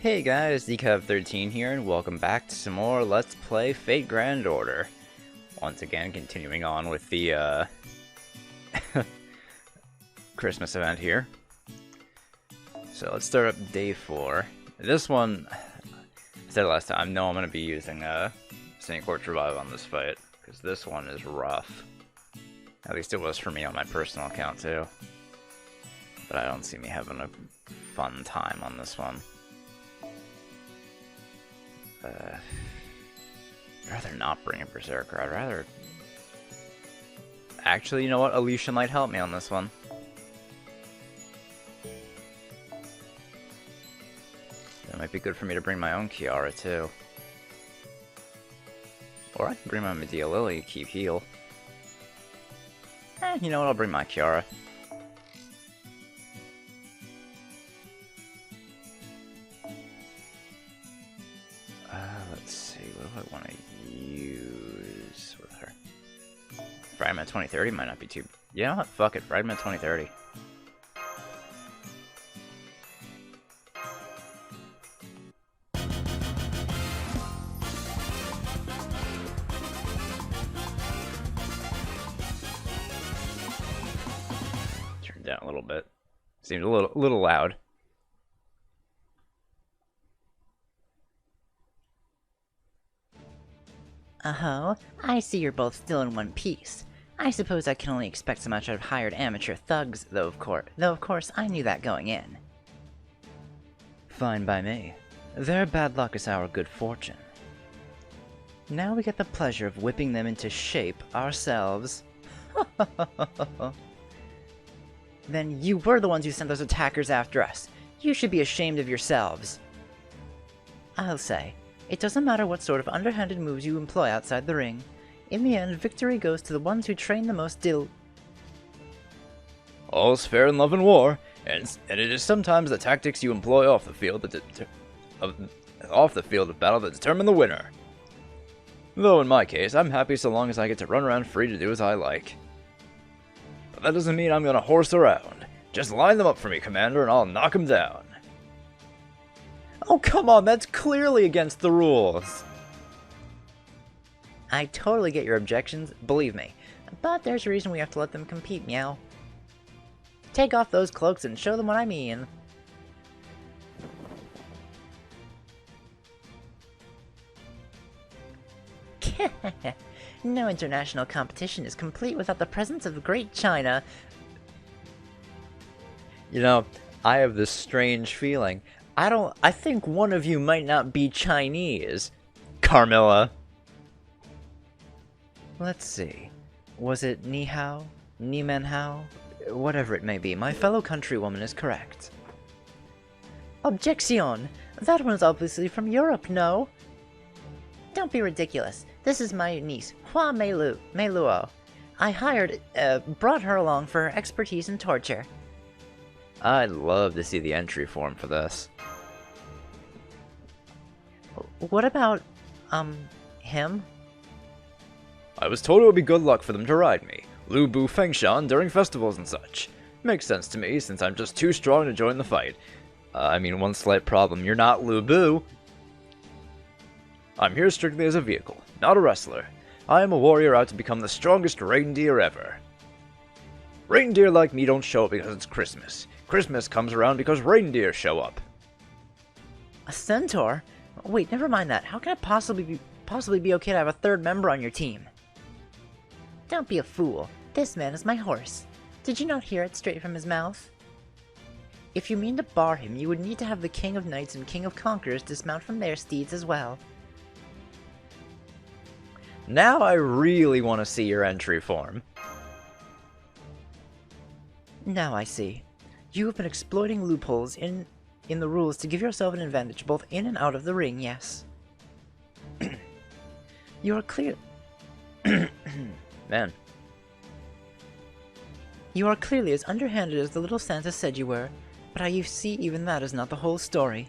Hey guys, DCAV13 here, and welcome back to some more Let's Play Fate Grand Order. Once again, continuing on with the, Christmas event here. So let's start up day 4. This one, I said last time, I know I'm going to be using, Saint Quartz Revive on this fight, because this one is rough. At least it was for me on my personal account, too. But I don't see me having a fun time on this one. I'd rather not bring a Berserker. I'd rather... Actually, you know what? Alicia might help me on this one. It might be good for me to bring my own Kiara, too. Or I can bring my Medea Lily, keep heal. You know what? I'll bring my Kiara. Let's see, what do I want to use with her? Fragment 2030 might not be too... You know what? Fuck it, Fragment 2030. Turn down a little bit. Seems a little loud. Oh, I see you're both still in one piece. I suppose I can only expect so much out of hired amateur thugs, though of course I knew that going in. Fine by me. Their bad luck is our good fortune. Now we get the pleasure of whipping them into shape ourselves. Then you were the ones who sent those attackers after us. You should be ashamed of yourselves. I'll say, it doesn't matter what sort of underhanded moves you employ outside the ring. In the end, victory goes to the ones who train the most All's fair in love and war, and it is sometimes the tactics you employ off the field of battle that determine the winner. Though in my case, I'm happy so long as I get to run around free to do as I like. But that doesn't mean I'm gonna horse around. Just line them up for me, Commander, and I'll knock them down. Oh, come on, that's clearly against the rules. I totally get your objections, believe me. But there's a reason we have to let them compete, meow. Take off those cloaks and show them what I mean. No international competition is complete without the presence of Great China. You know, I have this strange feeling. I think one of you might not be Chinese. Carmilla. Let's see. Was it Ni Hao? Ni Men Hao? Whatever it may be, my fellow countrywoman is correct. Objection! That one's obviously from Europe, no? Don't be ridiculous. This is my niece, Hua Meiluo. I brought her along for her expertise in torture. I'd love to see the entry form for this. What about, him? I was told it would be good luck for them to ride me. Lu Bu Fengshan during festivals and such. Makes sense to me, since I'm just too strong to join the fight. I mean, one slight problem, you're not Lu Bu. I'm here strictly as a vehicle, not a wrestler. I am a warrior out to become the strongest reindeer ever. Reindeer like me don't show up because it's Christmas. Christmas comes around because reindeer show up. A centaur? Wait, never mind that. How can it possibly be okay to have a third member on your team? Don't be a fool. This man is my horse. Did you not hear it straight from his mouth? If you mean to bar him, you would need to have the King of Knights and King of Conquerors dismount from their steeds as well. Now I really want to see your entry form. Now I see. You have been exploiting loopholes in the rules to give yourself an advantage both in and out of the ring, yes. You are clear... Man. You are clearly as underhanded as the little Santa said you were, but you see even that is not the whole story.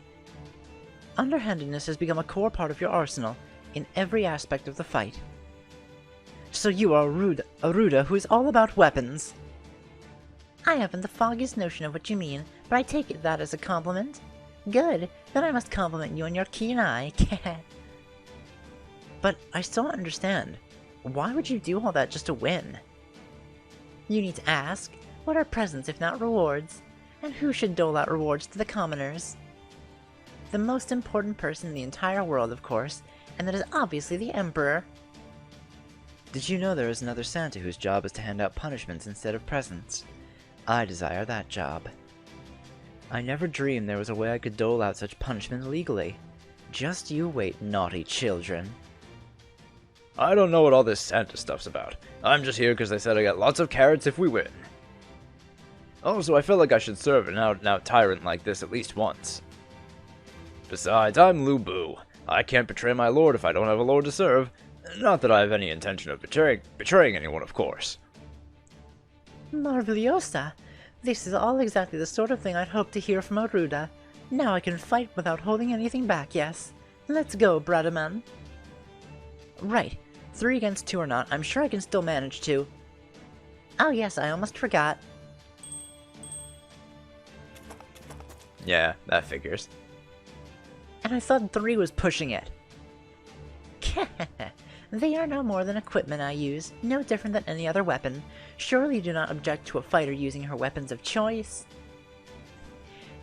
Underhandedness has become a core part of your arsenal in every aspect of the fight. So you are a Ruda who is all about weapons. I haven't the foggiest notion of what you mean, but I take it that as a compliment. Good. Then I must compliment you on your keen eye. But I still don't understand. Why would you do all that just to win? You need to ask, what are presents if not rewards? And who should dole out rewards to the commoners? The most important person in the entire world, of course, and that is obviously the Emperor. Did you know there is another Santa whose job is to hand out punishments instead of presents? I desire that job. I never dreamed there was a way I could dole out such punishment legally. Just you wait, naughty children. I don't know what all this Santa stuff's about. I'm just here because they said I got lots of carrots if we win. Also, I feel like I should serve an out-and-out tyrant like this at least once. Besides, I'm Lu Bu. I can't betray my lord if I don't have a lord to serve. Not that I have any intention of betraying anyone, of course. Marveliosa! This is all exactly the sort of thing I'd hoped to hear from Aruda. Now I can fight without holding anything back, yes? Let's go, Bradaman. Right. 3 against 2 or not, I'm sure I can still manage to. Oh yes, I almost forgot. Yeah, that figures. And I thought 3 was pushing it. They are no more than equipment I use, no different than any other weapon. Surely you do not object to a fighter using her weapons of choice.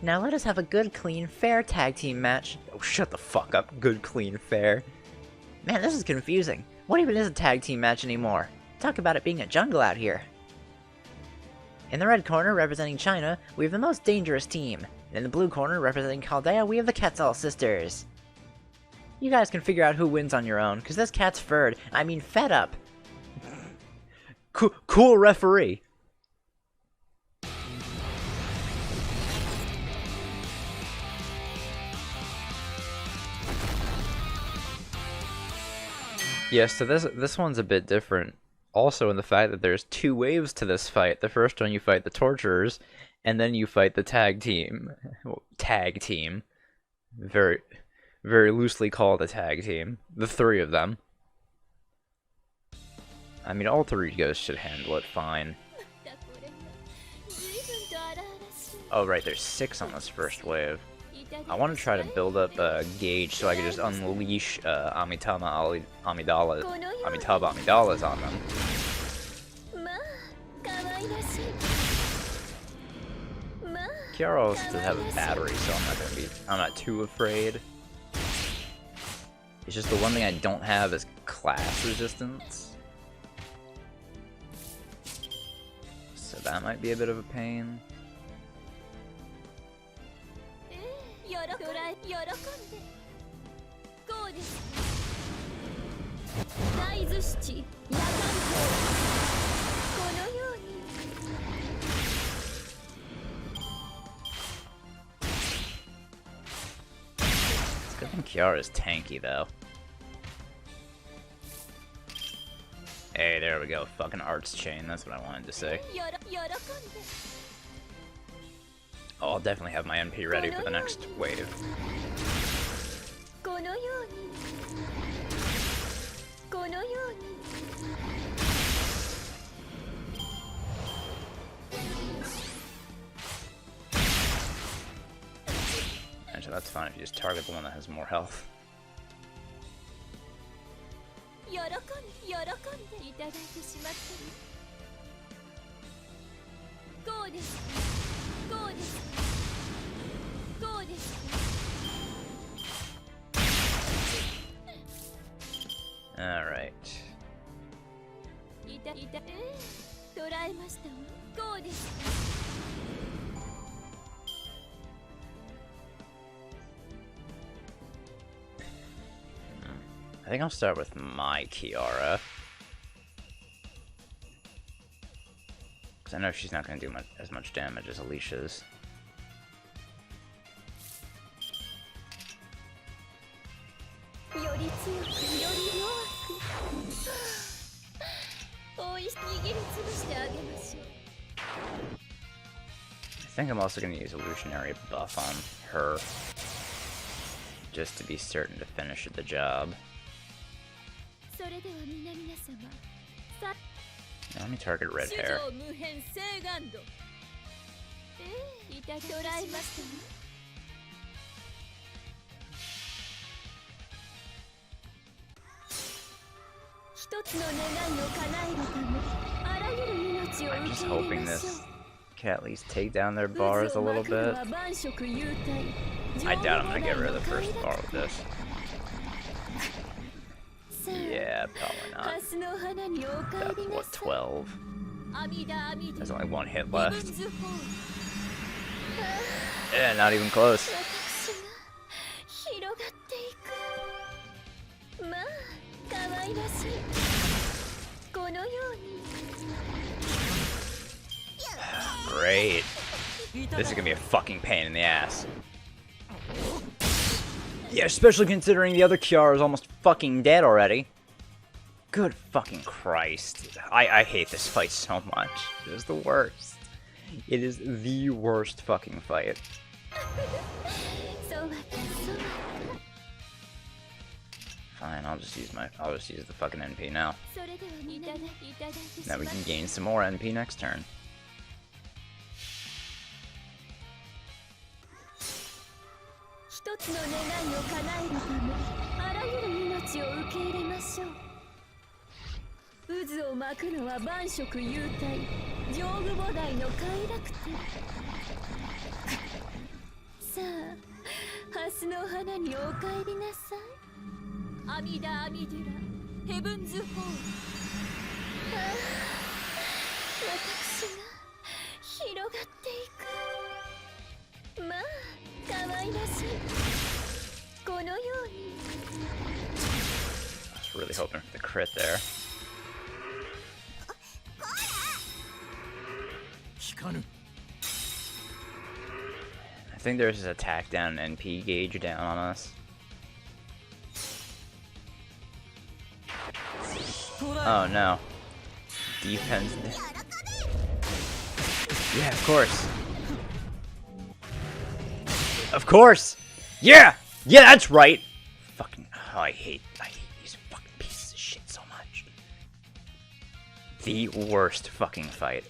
Now let us have a good, clean, fair tag team match. Oh, shut the fuck up. Good, clean, fair. Man, this is confusing. What even is a tag team match anymore? Talk about it being a jungle out here. In the red corner, representing China, we have the most dangerous team. And in the blue corner, representing Chaldea, we have the Quetzal sisters. You guys can figure out who wins on your own, because this cat's fed up. Cool referee. Yes, so this one's a bit different. Also in the fact that there's 2 waves to this fight. The first one you fight the torturers, and then you fight the tag team. Well, tag team. Very loosely called a tag team. The 3 of them. I mean, all 3 ghosts should handle it fine. Oh right, there's 6 on this first wave. I want to try to build up a gauge so I can just unleash Amitabha Amidalas on them. Kiara also does have a battery, so I'm not too afraid. It's just the one thing I don't have is class resistance. So that might be a bit of a pain. It's good thing Kiara's tanky though. Hey, there we go. Fucking arts chain. That's what I wanted to say. Oh, I'll definitely have my MP ready for the next wave. Actually, that's fine if you just target the one that has more health. Alright. I think I'll start with my Kiara. Because I know she's not going to do as much damage as Alicia's. I think I'm also going to use Illusionary buff on her. Just to be certain to finish the job. Now let me target red hair. I'm just hoping this can at least take down their bars a little bit. I doubt I'm gonna get rid of the first bar with this. Yeah, probably not. Got, what, 12? There's only one hit left. Yeah, not even close. Great. This is gonna be a fucking pain in the ass. Yeah, especially considering the other Kiara is almost fucking dead already. Good fucking Christ. I hate this fight so much. It is the worst. It is the worst fucking fight. Fine, I'll just use the fucking NP now. Now we can gain some more NP next turn. I was really hoping for the crit there. I think there's his attack down and NP gauge down on us. Oh no. Defense. Yeah, of course. Of course! Yeah! Yeah, that's right! Fucking. Oh, I hate these fucking pieces of shit so much. The worst fucking fight.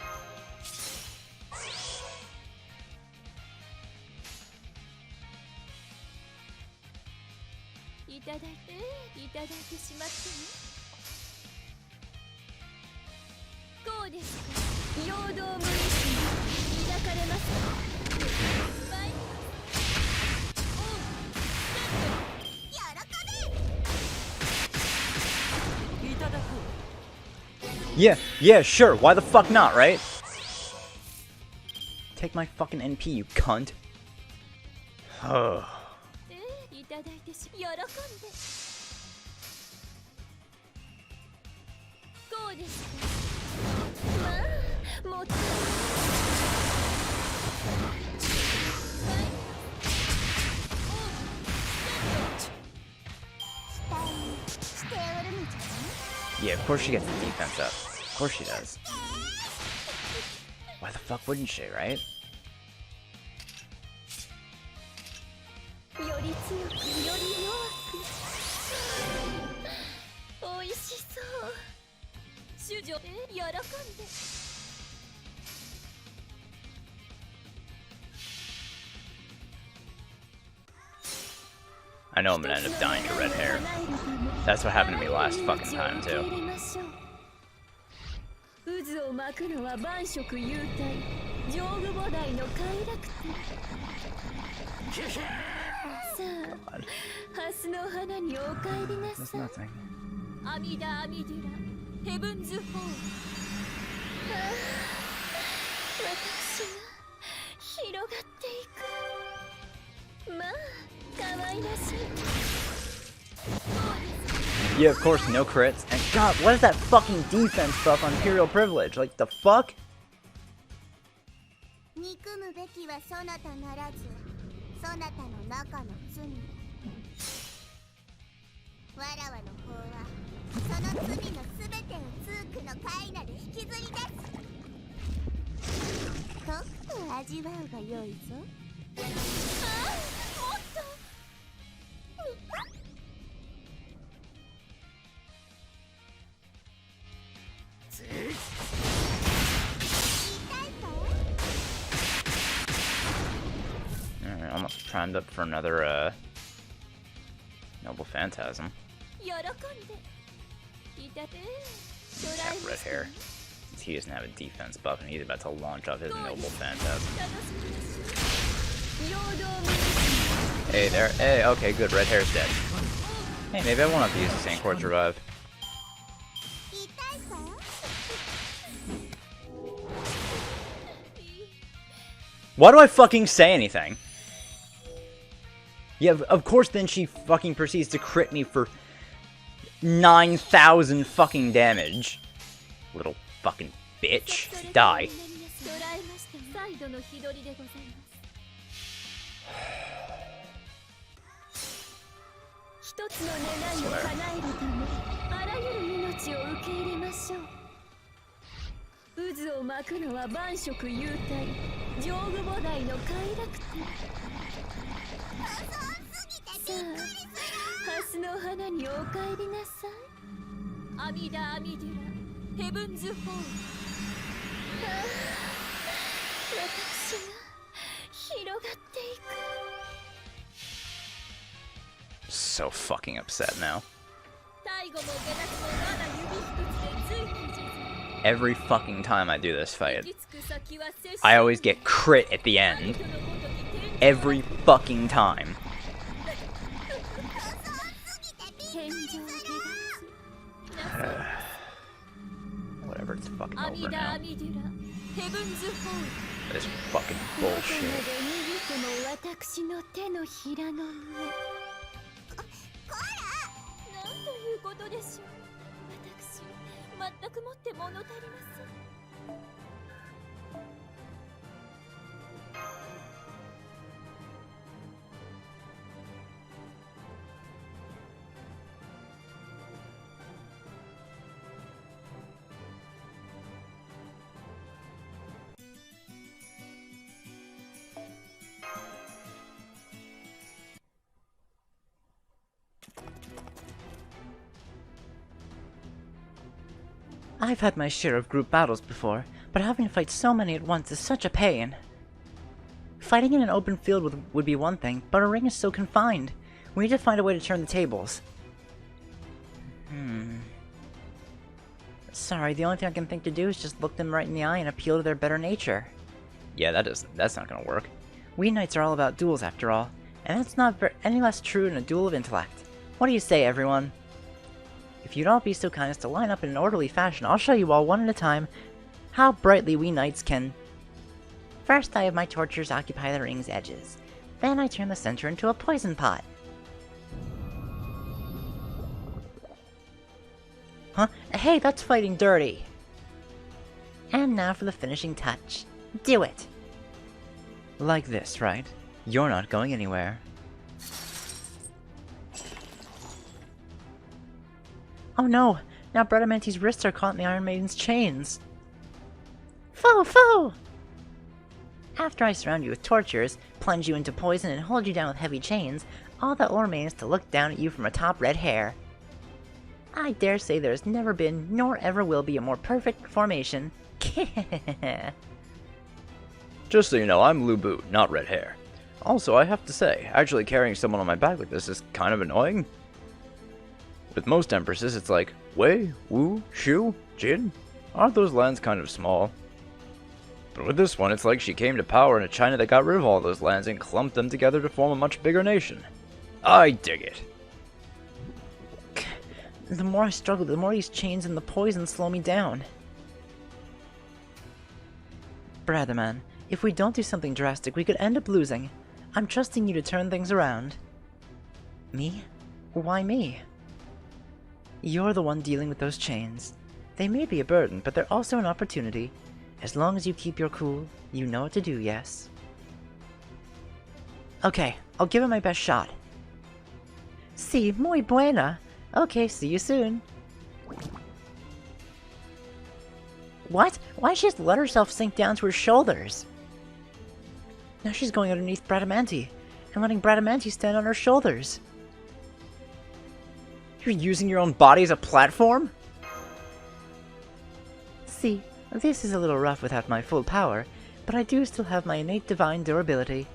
Yeah, sure. Why the fuck not, right? Take my fucking NP, you cunt. Oh. Yeah, of course she gets the defense up. Of course she does. Why the fuck wouldn't she, right? I know I'm gonna end up dying to red hair. That's what happened to me last fucking time, too. God. That's nothing. Yeah, of course, no crits. And God, what is that fucking defense stuff on Imperial Privilege? Like, the fuck? Alright, almost primed up for another, Noble Phantasm. Have red hair. Since he doesn't have a defense buff and he's about to launch off his noble phantasm. Hey there. Hey, okay, good. Red hair's dead. Hey, maybe I won't have to use the Saint Quartz revive. Why do I fucking say anything? Yeah, of course then she fucking proceeds to crit me for 9,000 fucking damage. Little fucking bitch. Die. So fucking upset now. Every fucking time I do this fight, I always get crit at the end. Every fucking time. Whatever, it's fucking over now. This fucking bullshit. I've had my share of group battles before, but having to fight so many at once is such a pain. Fighting in an open field would be one thing, but a ring is so confined. We need to find a way to turn the tables. Sorry, the only thing I can think to do is just look them right in the eye and appeal to their better nature. Yeah, that's not gonna work. We knights are all about duels after all, and that's not any less true in a duel of intellect. What do you say, everyone? If you'd all be so kind as to line up in an orderly fashion, I'll show you all one at a time how brightly we knights can... First, I have my tortures occupy the ring's edges. Then I turn the center into a poison pot. Huh? Hey, that's fighting dirty! And now for the finishing touch. Do it! Like this, right? You're not going anywhere. Oh no! Now Bradamanti's wrists are caught in the Iron Maiden's chains! Foe! Foe! After I surround you with tortures, plunge you into poison, and hold you down with heavy chains, all that will remain is to look down at you from atop red hair. I dare say there has never been, nor ever will be, a more perfect formation. Just so you know, I'm Lubu, not red hair. Also, I have to say, actually carrying someone on my back like this is kind of annoying. With most empresses, it's like, Wei, Wu, Shu, Jin? Aren't those lands kind of small? But with this one, it's like she came to power in a China that got rid of all those lands and clumped them together to form a much bigger nation. I dig it. The more I struggle, the more these chains and the poison slow me down. Bradman, if we don't do something drastic, we could end up losing. I'm trusting you to turn things around. Me? Why me? You're the one dealing with those chains. They may be a burden, but they're also an opportunity. As long as you keep your cool, you know what to do, yes? Okay, I'll give it my best shot. Sí, muy buena. Okay, see you soon. What? Why'd she just let herself sink down to her shoulders? Now she's going underneath Bradamanti, and letting Bradamanti stand on her shoulders. You're using your own body as a platform? See, this is a little rough without my full power, but I do still have my innate divine durability.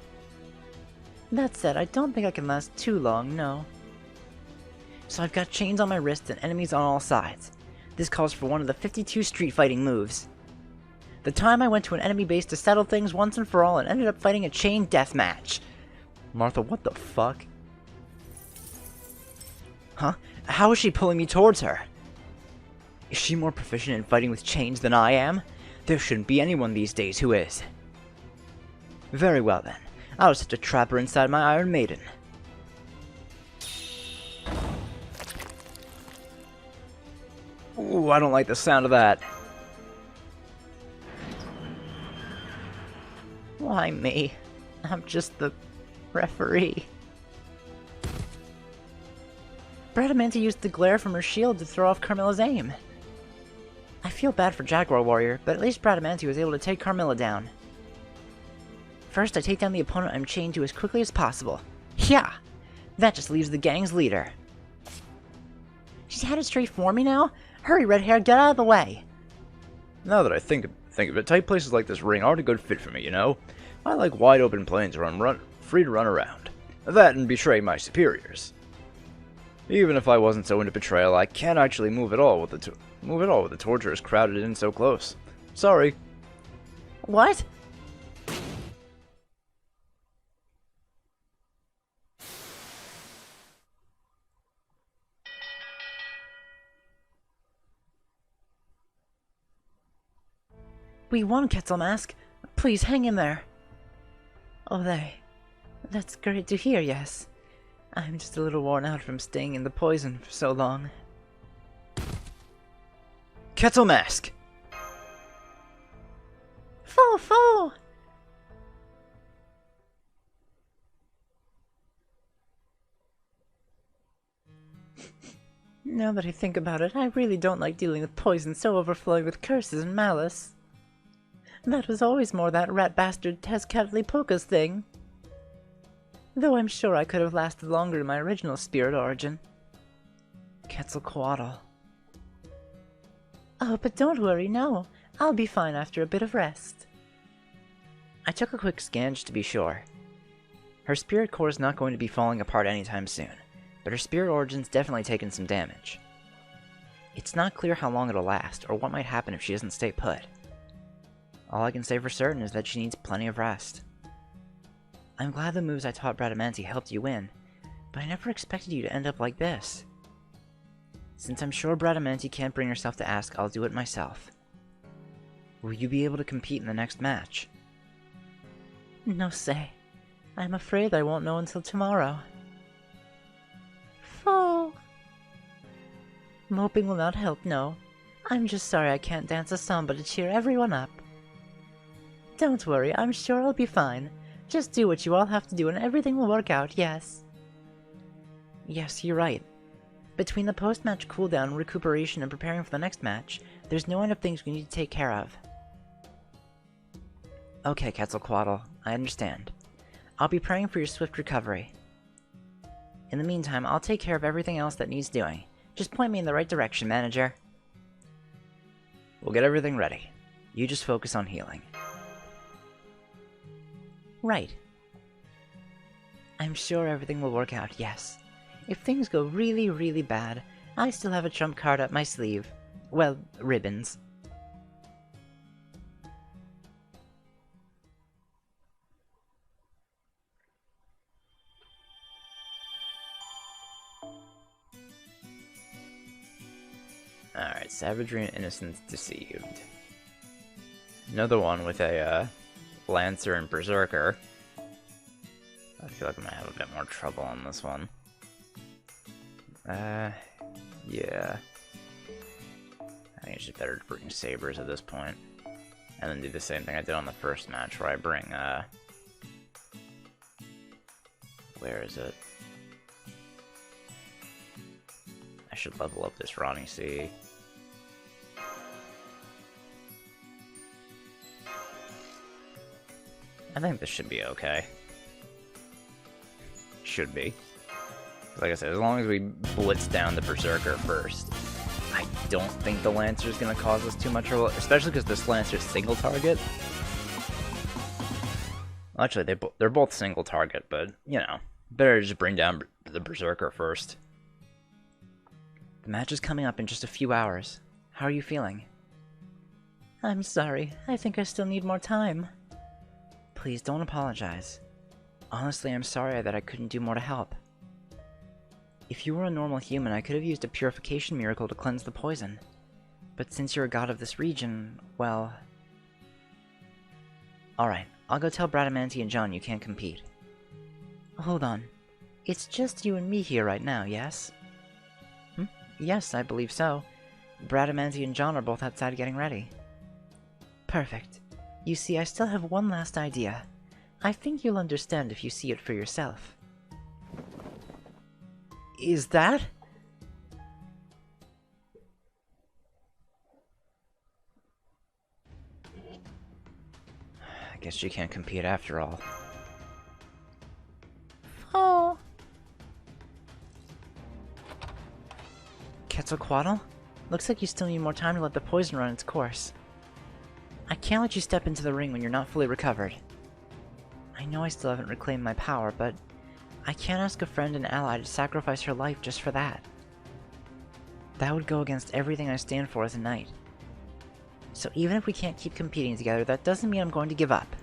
That said, I don't think I can last too long, no. So I've got chains on my wrists and enemies on all sides. This calls for one of the 52 street fighting moves. The time I went to an enemy base to settle things once and for all and ended up fighting a chain death match. Martha, what the fuck? Huh? How is she pulling me towards her? Is she more proficient in fighting with chains than I am? There shouldn't be anyone these days who is. Very well then. I'll just have to trap her inside my Iron Maiden. Ooh, I don't like the sound of that. Why me? I'm just the referee. Bradamante used the glare from her shield to throw off Carmilla's aim. I feel bad for Jaguar Warrior, but at least Bradamante was able to take Carmilla down. First, I take down the opponent I'm chained to as quickly as possible. Yeah! That just leaves the gang's leader. She's headed straight for me now? Hurry, red hair, get out of the way! Now that I think of it, tight places like this ring aren't a good fit for me, you know? I like wide open plains where I'm free to run around. That and betray my superiors. Even if I wasn't so into betrayal, I can't actually move at all with the torturers crowded in so close. Sorry. What? We won, Quetzalmask. Please hang in there. Oh, that's great to hear, yes. I'm just a little worn out from staying in the poison for so long. Quetzalmask! Fo! Now that I think about it, I really don't like dealing with poison so overflowing with curses and malice. That was always more that rat bastard Tezcatlipoca's thing. Though I'm sure I could have lasted longer in my original spirit origin. Quetzalcoatl. Oh, but don't worry, no. I'll be fine after a bit of rest. I took a quick scan just to be sure. Her spirit core is not going to be falling apart anytime soon, but her spirit origin's definitely taken some damage. It's not clear how long it'll last, or what might happen if she doesn't stay put. All I can say for certain is that she needs plenty of rest. I'm glad the moves I taught Bradamante helped you win, but I never expected you to end up like this. Since I'm sure Bradamante can't bring herself to ask, I'll do it myself. Will you be able to compete in the next match? No say. I'm afraid I won't know until tomorrow. Fool! Moping will not help, no. I'm just sorry I can't dance a samba to cheer everyone up. Don't worry, I'm sure I'll be fine. Just do what you all have to do and everything will work out, yes. Yes, you're right. Between the post-match cooldown, recuperation, and preparing for the next match, there's no end of things we need to take care of. Okay, Quetzalcoatl, I understand. I'll be praying for your swift recovery. In the meantime, I'll take care of everything else that needs doing. Just point me in the right direction, manager. We'll get everything ready. You just focus on healing. Right. I'm sure everything will work out, yes. If things go really, really bad, I still have a trump card up my sleeve. Well, ribbons. Alright, Savagery and Innocence deceived. Another one with a, Lancer and Berserker. I feel like I'm gonna have a bit more trouble on this one. Yeah. I think it's just better to bring sabers at this point. And then do the same thing I did on the first match, where I bring, where is it? I should level up this Ronnie C. I think this should be okay. Should be. Like I said, as long as we blitz down the Berserker first, I don't think the Lancer is going to cause us too much trouble, especially because this Lancer's single target. Actually, they're both single target, but, you know, better to just bring down the Berserker first. The match is coming up in just a few hours. How are you feeling? I'm sorry. I think I still need more time. Please don't apologize. Honestly, I'm sorry that I couldn't do more to help. If you were a normal human, I could have used a purification miracle to cleanse the poison. But since you're a god of this region, well... Alright, I'll go tell Bradamanti and John you can't compete. Hold on. It's just you and me here right now, yes? Yes, I believe so. Bradamanti and John are both outside getting ready. Perfect. You see, I still have one last idea. I think you'll understand if you see it for yourself. Is that? I guess she can't compete after all. Oh. Quetzalcoatl? Looks like you still need more time to let the poison run its course. I can't let you step into the ring when you're not fully recovered. I know I still haven't reclaimed my power, but I can't ask a friend and ally to sacrifice her life just for that. That would go against everything I stand for as a knight. So even if we can't keep competing together, that doesn't mean I'm going to give up.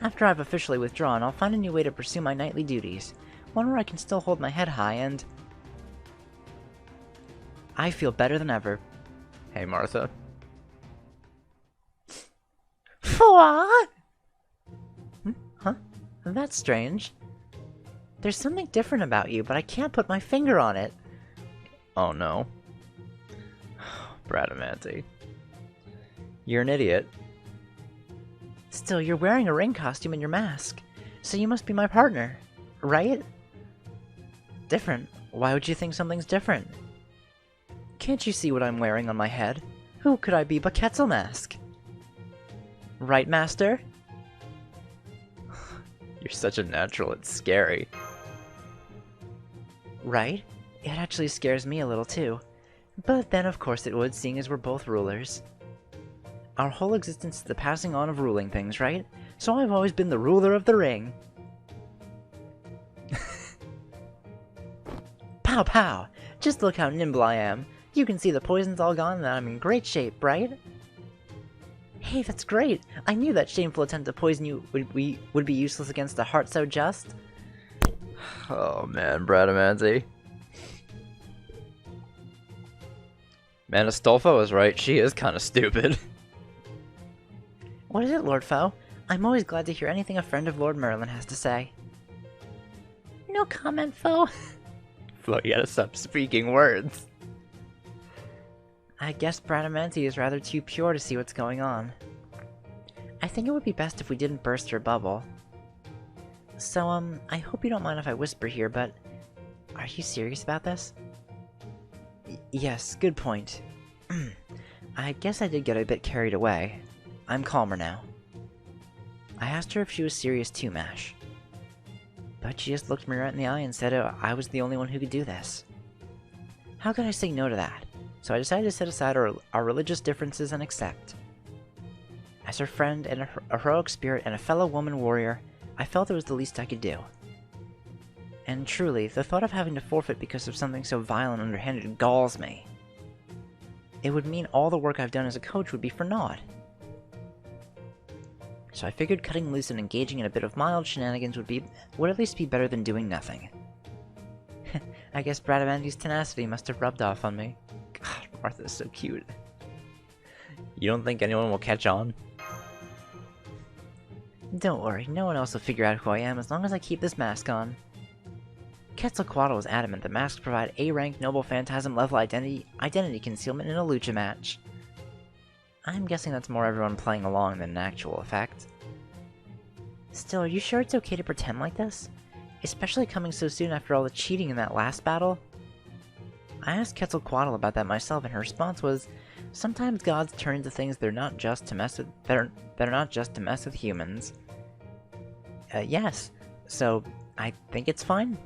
After I've officially withdrawn, I'll find a new way to pursue my knightly duties, one where I can still hold my head high and... I feel better than ever. Hey, Martha. What? Huh? That's strange. There's something different about you, but I can't put my finger on it. Oh no. Bradamanti. You're an idiot. Still, you're wearing a ring costume and your mask, so you must be my partner, right? Different? Why would you think something's different? Can't you see what I'm wearing on my head? Who could I be but Quetzalmask? Right, Master? You're such a natural, it's scary. Right? It actually scares me a little too. But then of course it would, seeing as we're both rulers. Our whole existence is the passing on of ruling things, right? So I've always been the ruler of the ring. Pow pow! Just look how nimble I am. You can see the poison's all gone and I'm in great shape, right? Hey, that's great! I knew that shameful attempt to poison you would be useless against a heart so just. Oh man, Bradamanti. Man, Astolfo was right, she is kinda stupid. What is it, Lord Foe? I'm always glad to hear anything a friend of Lord Merlin has to say. No comment, Foe. Flo, you gotta stop speaking words. I guess Bradamanti is rather too pure to see what's going on. I think it would be best if we didn't burst her bubble. So, I hope you don't mind if I whisper here, but... Are you serious about this? Yes, good point. I guess I did get a bit carried away. I'm calmer now. I asked her if she was serious too, Mash. But she just looked me right in the eye and said I was the only one who could do this. How could I say no to that? So I decided to set aside our religious differences and accept. As her friend and a heroic spirit and a fellow woman warrior, I felt it was the least I could do. And truly, the thought of having to forfeit because of something so vile and underhanded galls me. It would mean all the work I've done as a coach would be for naught. So I figured cutting loose and engaging in a bit of mild shenanigans would at least be better than doing nothing. I guess Bradamanti's tenacity must have rubbed off on me. God, Martha's so cute. You don't think anyone will catch on? Don't worry, no one else will figure out who I am as long as I keep this mask on. Quetzalcoatl was adamant that masks provide A-rank noble phantasm level identity concealment in a lucha match. I'm guessing that's more everyone playing along than an actual effect. Still, are you sure it's okay to pretend like this? Especially coming so soon after all the cheating in that last battle? I asked Quetzalcoatl about that myself, and her response was, sometimes gods turn into things that are not just to mess with humans. Yes. So, I think it's fine.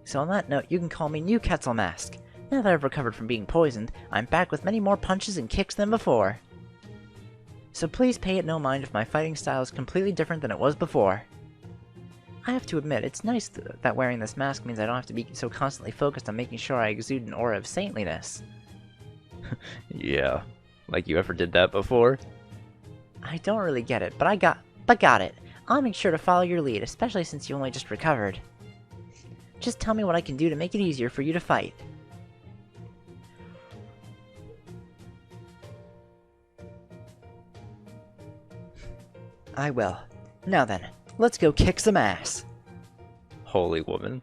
So on that note, you can call me New Quetzalmask. Now that I've recovered from being poisoned, I'm back with many more punches and kicks than before. So please pay it no mind if my fighting style is completely different than it was before. I have to admit, it's nice that wearing this mask means I don't have to be so constantly focused on making sure I exude an aura of saintliness. Yeah. Like you ever did that before? I don't really get it, but got it. I'll make sure to follow your lead, especially since you only just recovered. Just tell me what I can do to make it easier for you to fight. I will. Now then, let's go kick some ass. Holy woman.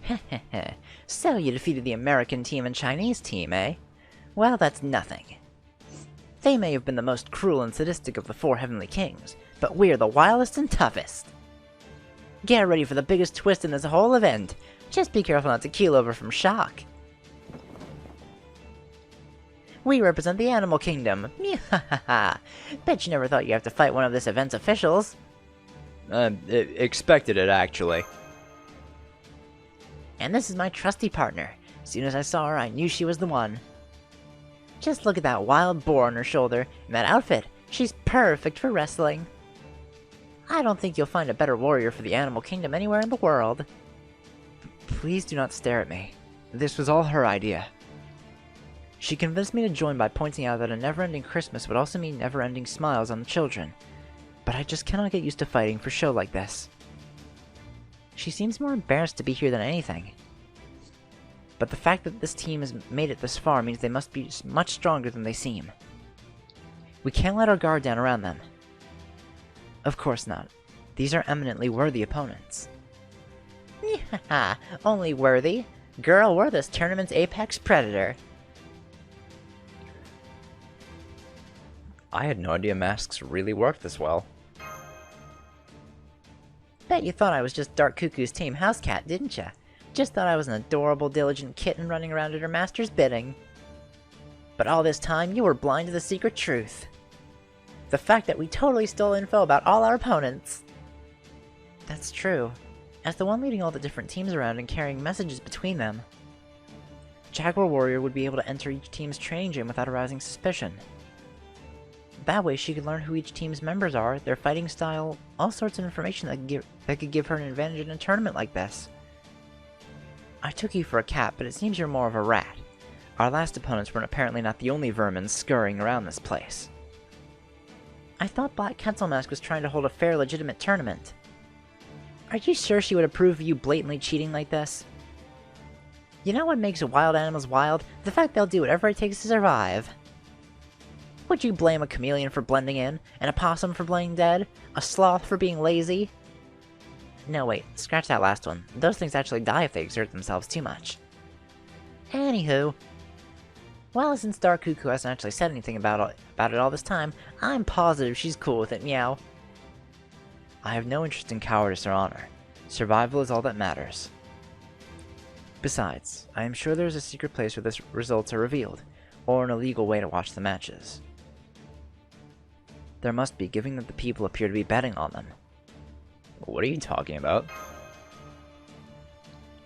Heh. So you defeated the American team and Chinese team, eh? Well, that's nothing. They may have been the most cruel and sadistic of the 4 Heavenly Kings, but we're the wildest and toughest. Get ready for the biggest twist in this whole event. Just be careful not to keel over from shock. We represent the animal kingdom. Bet you never thought you'd have to fight one of this event's officials. Expected it, actually. And this is my trusty partner. As soon as I saw her, I knew she was the one. Just look at that wild boar on her shoulder, and that outfit. She's perfect for wrestling. I don't think you'll find a better warrior for the animal kingdom anywhere in the world. Please do not stare at me. This was all her idea. She convinced me to join by pointing out that a never-ending Christmas would also mean never-ending smiles on the children. But I just cannot get used to fighting for show like this. She seems more embarrassed to be here than anything. But the fact that this team has made it this far means they must be much stronger than they seem. We can't let our guard down around them. Of course not. These are eminently worthy opponents. Haha, only worthy? Girl, we're this tournament's apex predator. I had no idea masks really worked this well. Bet you thought I was just Dark Cuckoo's tame house cat, didn't ya? Just thought I was an adorable, diligent kitten running around at her master's bidding. But all this time, you were blind to the secret truth. The fact that we totally stole info about all our opponents. That's true. As the one leading all the different teams around and carrying messages between them, Jaguar Warrior would be able to enter each team's training gym without arousing suspicion. That way she could learn who each team's members are, their fighting style, all sorts of information that could give her an advantage in a tournament like this. I took you for a cat, but it seems you're more of a rat. Our last opponents were apparently not the only vermin scurrying around this place. I thought Black Quetzalmask was trying to hold a fair, legitimate tournament. Are you sure she would approve of you blatantly cheating like this? You know what makes wild animals wild? The fact they'll do whatever it takes to survive. Would you blame a chameleon for blending in? An opossum for playing dead? A sloth for being lazy? No, wait, scratch that last one. Those things actually die if they exert themselves too much. Anywho. Well, since Dark Cuckoo hasn't actually said anything about it all this time, I'm positive she's cool with it, meow. I have no interest in cowardice or honor. Survival is all that matters. Besides, I am sure there is a secret place where the results are revealed, or an illegal way to watch the matches. There must be, given that the people appear to be betting on them. What are you talking about?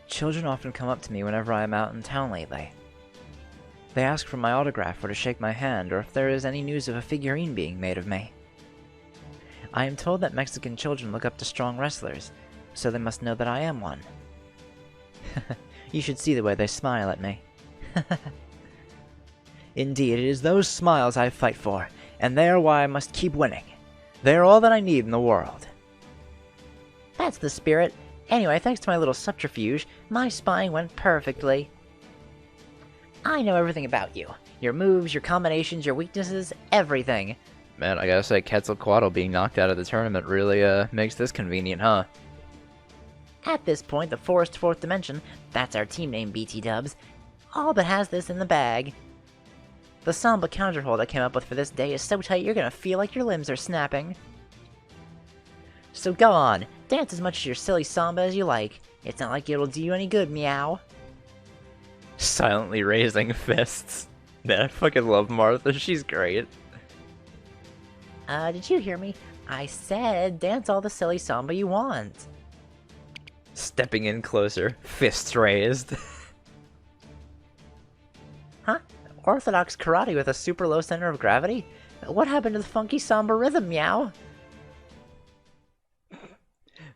Children often come up to me whenever I am out in town lately. They ask for my autograph or to shake my hand, or if there is any news of a figurine being made of me. I am told that Mexican children look up to strong wrestlers, so they must know that I am one. You should see the way they smile at me. Indeed, it is those smiles I fight for, and they are why I must keep winning. They are all that I need in the world. That's the spirit. Anyway, thanks to my little subterfuge, my spying went perfectly. I know everything about you. Your moves, your combinations, your weaknesses, everything. Man, I gotta say, Quetzalcoatl being knocked out of the tournament really makes this convenient, huh? At this point, the Forest Fourth Dimension, that's our team name, BT Dubs, all but has this in the bag. The Samba counterhold I came up with for this day is so tight you're gonna feel like your limbs are snapping. So go on, dance as much as your silly samba as you like. It's not like it'll do you any good, meow. Silently raising fists. Man, I fucking love Martha, she's great. Did you hear me? I said dance all the silly samba you want. Stepping in closer, fists raised. Huh? Orthodox karate with a super low center of gravity? What happened to the funky somber rhythm, meow?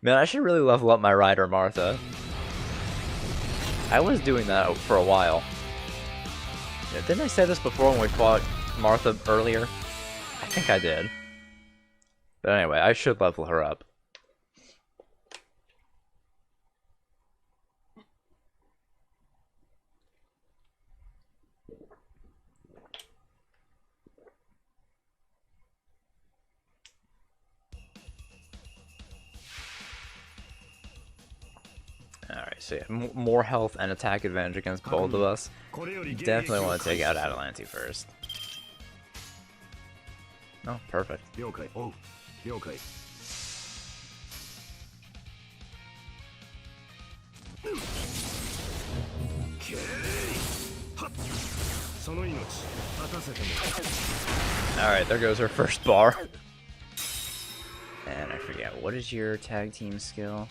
Man, I should really level up my rider, Martha. I was doing that for a while. Yeah, didn't I say this before when we fought Martha earlier? I think I did. But anyway, I should level her up. Alright, so yeah, more health and attack advantage against both of us. Definitely want to take out Atalanti first. Oh, perfect. Alright, there goes her first bar. And I forget, what is your tag team skill?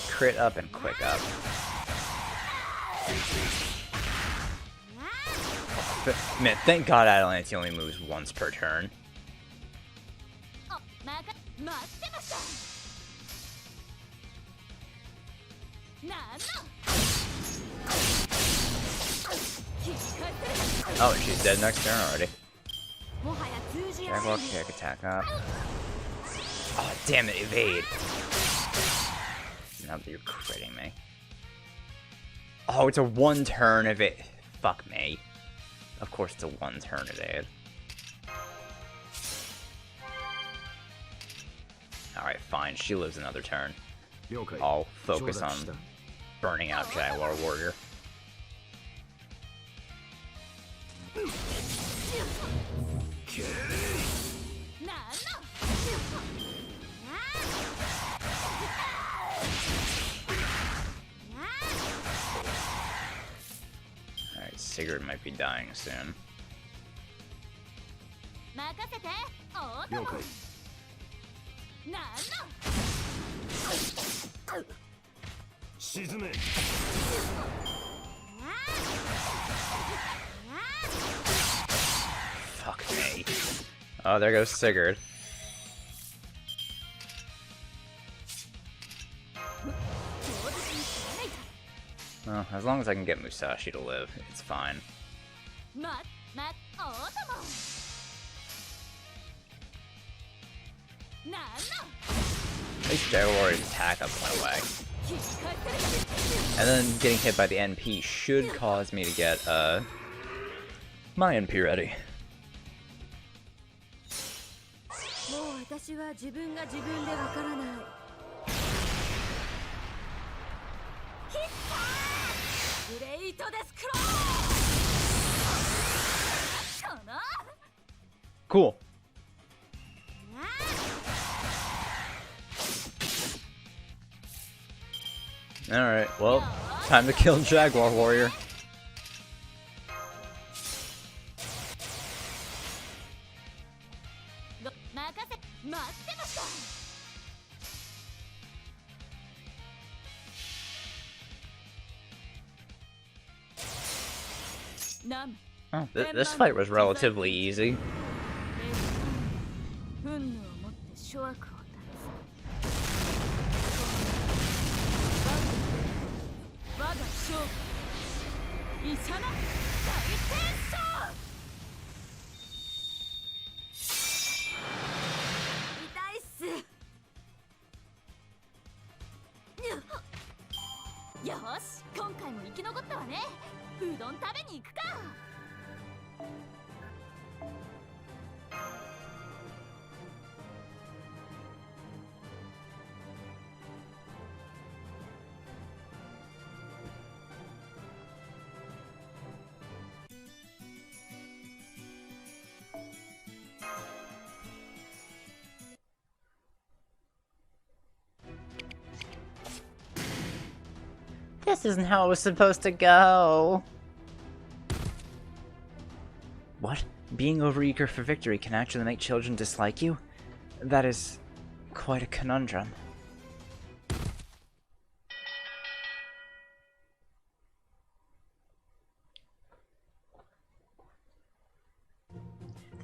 Crit up and quick up. But, man, thank God Atalanti only moves once per turn. Oh, and she's dead next turn already. Jaguar kick, attack up. Oh, damn it, evade. Now that you're critting me. Oh, it's a one turn evade. Fuck me. Of course it's a one turn evade. Alright, fine. She lives another turn. I'll focus on burning out Jaguar Warrior. Alright, Sigurd might be dying soon. Fuck me. Oh, there goes Sigurd. Well, as long as I can get Musashi to live, it's fine. At least Jaguar's attack up went away. And then getting hit by the NP should cause me to get, my NP ready. Cool. Alright, well, time to kill Jaguar Warrior. Oh, this fight was relatively easy. This isn't how it was supposed to go. What? Being overeager for victory can actually make children dislike you? That is quite a conundrum.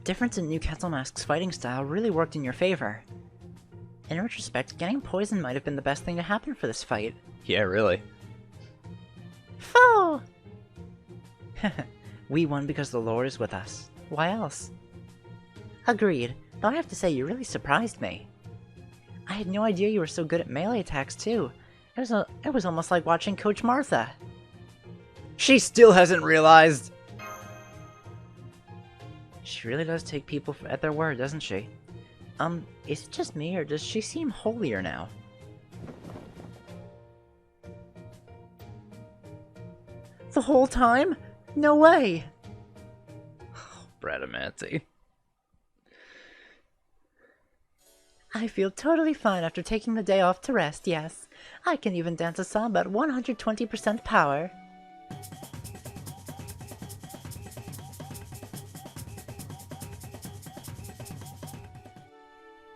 The difference in New Quetzalmask's fighting style really worked in your favor. In retrospect, getting poisoned might have been the best thing to happen for this fight. Yeah, really. Foe! We won because the Lord is with us. Why else? Agreed, though I have to say you really surprised me. I had no idea you were so good at melee attacks too. It was almost like watching Coach Martha. She still hasn't realized! She really does take people at their word, doesn't she? Is it just me, or does she seem holier now? The whole time? No way! Bradamancy. I feel totally fine after taking the day off to rest, yes. I can even dance a samba at 120% power.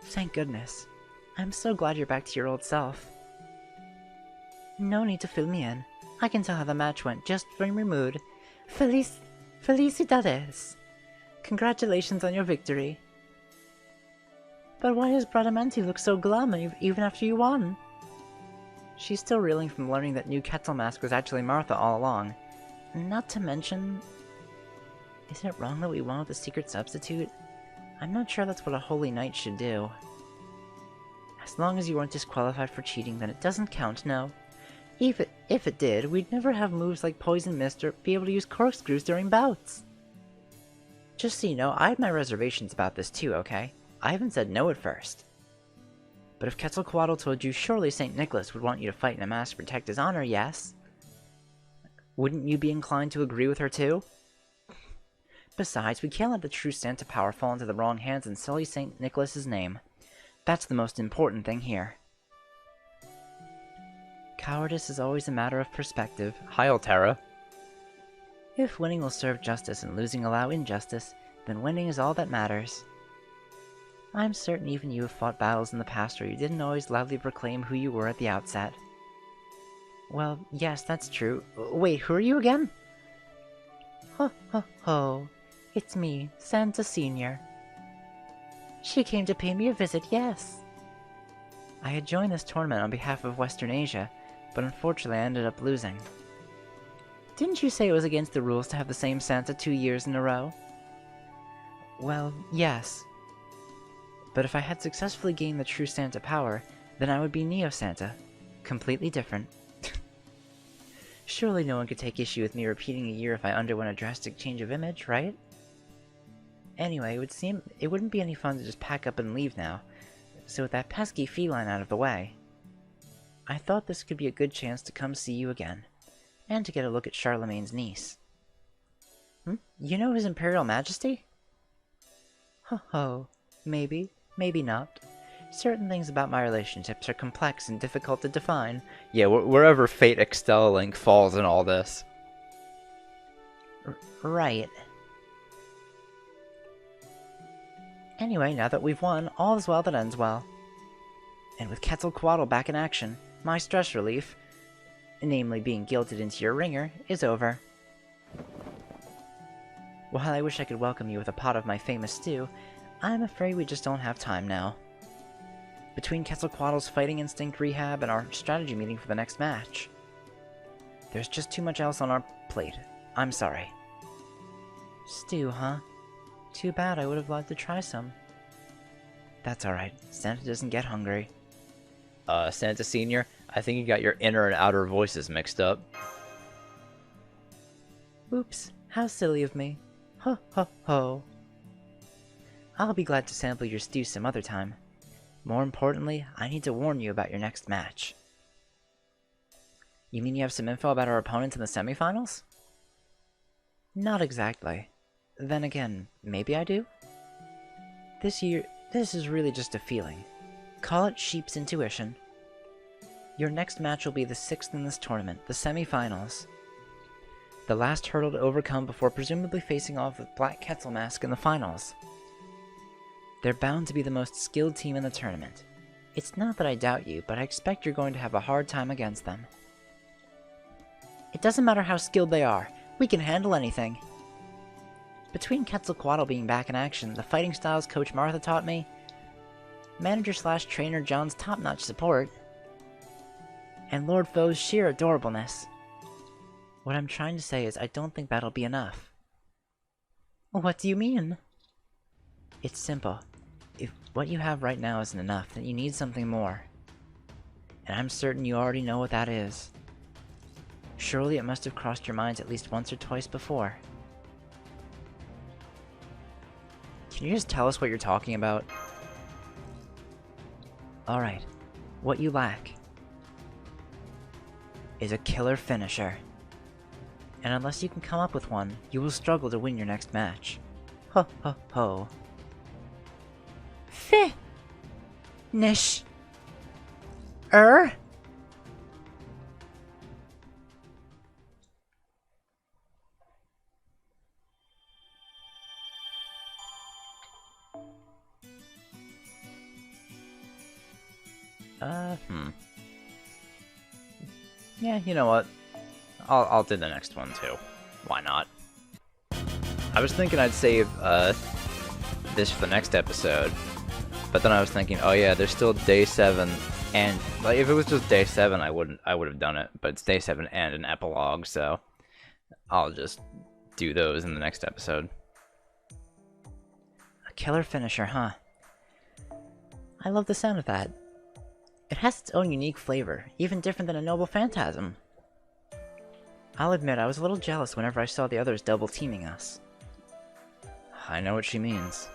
Thank goodness. I'm so glad you're back to your old self. No need to fill me in. I can tell how the match went just from your mood. Felicidades. Congratulations on your victory. But why does Bradamanti look so glum even after you won? She's still reeling from learning that New Quetzalmask was actually Martha all along. Not to mention... Isn't it wrong that we won with a secret substitute? I'm not sure that's what a holy knight should do. As long as you weren't disqualified for cheating, then it doesn't count, no. If it did, we'd never have moves like Poison Mist or be able to use corkscrews during bouts. Just so you know, I had my reservations about this too, okay? I haven't said no at first. But if Quetzalcoatl told you surely St. Nicholas would want you to fight in a mask to protect his honor, yes? Wouldn't you be inclined to agree with her too? Besides, we can't let the true Santa power fall into the wrong hands and sully St. Nicholas's name. That's the most important thing here. Cowardice is always a matter of perspective. Hi, Altera. If winning will serve justice and losing allow injustice, then winning is all that matters. I'm certain even you have fought battles in the past where you didn't always loudly proclaim who you were at the outset. Well, yes, that's true. Wait, who are you again? Ho ho ho. It's me, Santa Senior. She came to pay me a visit, yes. I had joined this tournament on behalf of Western Asia, but unfortunately I ended up losing. Didn't you say it was against the rules to have the same Santa 2 years in a row? Well, yes. But if I had successfully gained the true Santa power, then I would be Neo-Santa. Completely different. Surely no one could take issue with me repeating a year if I underwent a drastic change of image, right? Anyway, it would seem it wouldn't be any fun to just pack up and leave now, so with that pesky feline out of the way, I thought this could be a good chance to come see you again, and to get a look at Charlemagne's niece. You know His Imperial Majesty? Ho ho, maybe, maybe not. Certain things about my relationships are complex and difficult to define. Yeah, wherever Fate Extella Link falls in all this. Right. Anyway, now that we've won, all is well that ends well. And with Quetzalcoatl back in action, my stress relief, namely being guilted into your ringer, is over. While I wish I could welcome you with a pot of my famous stew, I'm afraid we just don't have time now. Between Quetzalcoatl's fighting instinct rehab and our strategy meeting for the next match, there's just too much else on our plate. I'm sorry. Stew, huh? Too bad, I would have liked to try some. That's alright, Santa doesn't get hungry. Santa Senior, I think you got your inner and outer voices mixed up. Oops, how silly of me. Ho ho ho. I'll be glad to sample your stew some other time. More importantly, I need to warn you about your next match. You mean you have some info about our opponents in the semifinals? Not exactly. Then again, maybe I do? This is really just a feeling. Call it sheep's intuition. Your next match will be the 6th in this tournament, the semifinals. The last hurdle to overcome before presumably facing off with Black Quetzalmask in the finals. They're bound to be the most skilled team in the tournament. It's not that I doubt you, but I expect you're going to have a hard time against them. It doesn't matter how skilled they are, we can handle anything. Between Quetzalcoatl being back in action, the fighting styles Coach Martha taught me, Manager/Trainer John's top-notch support, and Lord Foe's sheer adorableness. What I'm trying to say is I don't think that'll be enough. What do you mean? It's simple. If what you have right now isn't enough, then you need something more. And I'm certain you already know what that is. Surely it must have crossed your minds at least once or twice before. Can you just tell us what you're talking about? Alright, what you lack is a killer finisher. And unless you can come up with one, you will struggle to win your next match. Ho ho ho. Nish. Yeah, you know what? I'll do the next one too. Why not? I was thinking I'd save this for the next episode, but then I was thinking, oh yeah, there's still day 7, and like if it was just day 7, I would have done it. But it's day 7 and an epilogue, so I'll just do those in the next episode. A killer finisher, huh? I love the sound of that. It has its own unique flavor, even different than a noble phantasm. I'll admit I was a little jealous whenever I saw the others double teaming us. I know what she means.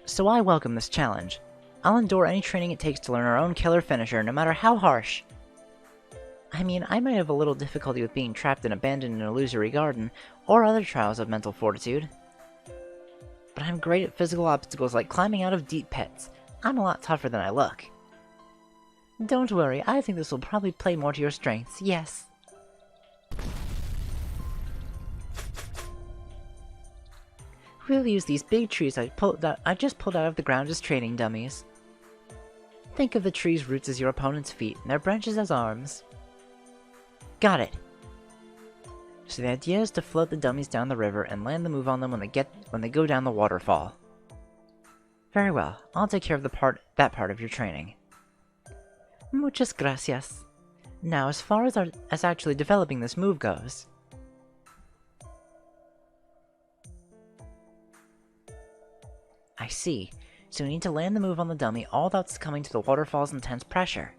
So I welcome this challenge. I'll endure any training it takes to learn our own killer finisher, no matter how harsh. I mean, I might have a little difficulty with being trapped and abandoned in an illusory garden, or other trials of mental fortitude. But I'm great at physical obstacles like climbing out of deep pits. I'm a lot tougher than I look. Don't worry, I think this will probably play more to your strengths, yes. We'll use these big trees I just pulled out of the ground as training dummies. Think of the tree's roots as your opponent's feet, and their branches as arms. Got it. So the idea is to float the dummies down the river and land the move on them when they go down the waterfall. Very well, I'll take care of that part of your training. Muchas gracias. Now, as far as actually developing this move goes... I see. So we need to land the move on the dummy all without succumbing to the waterfall's intense pressure.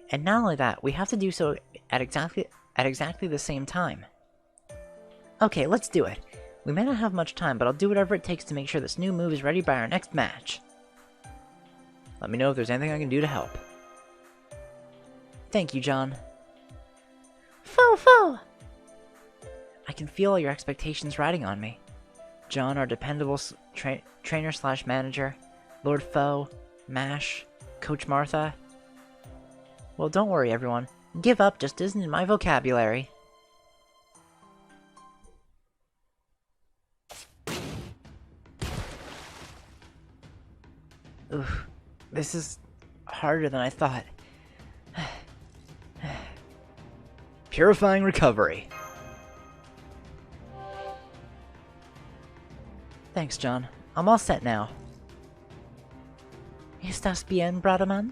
And not only that, we have to do so at exactly the same time. Okay, let's do it. We may not have much time, but I'll do whatever it takes to make sure this new move is ready by our next match. Let me know if there's anything I can do to help. Thank you, John. Fo! I can feel all your expectations riding on me. John, our dependable trainer/manager, Lord Foe, Mash, Coach Martha. Well, don't worry, everyone. Give up just isn't in my vocabulary. Oof, this is harder than I thought. Purifying Recovery. Thanks, John. I'm all set now. ¿Estás bien, Bradaman?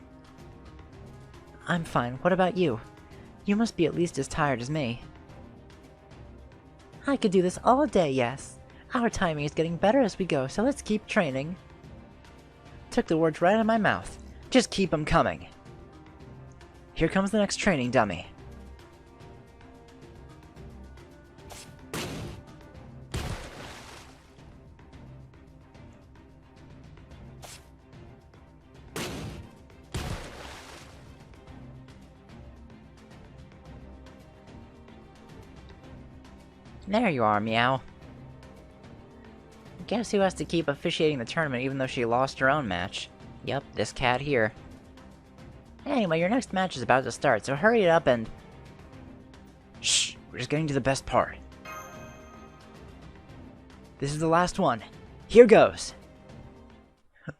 I'm fine. What about you? You must be at least as tired as me. I could do this all day, yes. Our timing is getting better as we go, so let's keep training. Took the words right out of my mouth. Just keep them coming. Here comes the next training dummy. There you are, Meow. Guess who has to keep officiating the tournament even though she lost her own match? Yep, this cat here. Anyway, your next match is about to start, so hurry it up and... Shh! We're just getting to the best part. This is the last one. Here goes!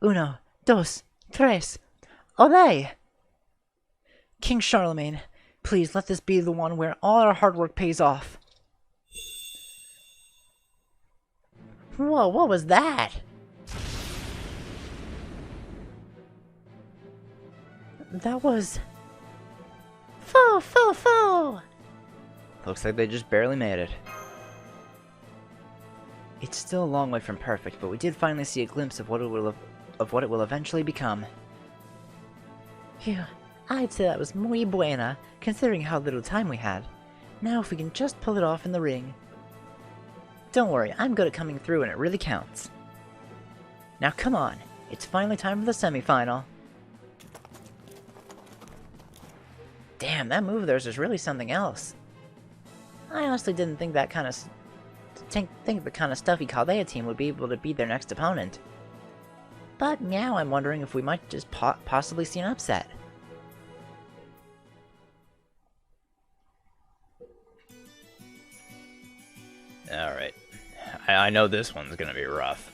Uno, dos, tres. Olé! King Charlemagne, please let this be the one where all our hard work pays off. Whoa, what was that? That was... Foo! Looks like they just barely made it. It's still a long way from perfect, but we did finally see a glimpse of what it will eventually become. Phew, I'd say that was muy buena, considering how little time we had. Now if we can just pull it off in the ring. Don't worry, I'm good at coming through and it really counts. Now come on, it's finally time for the semi-final. Damn, that move of theirs is really something else. I honestly didn't think that kind of... think the kind of stuffy Chaldea team would be able to beat their next opponent. But now I'm wondering if we might just possibly see an upset. Alright. I know this one's gonna be rough.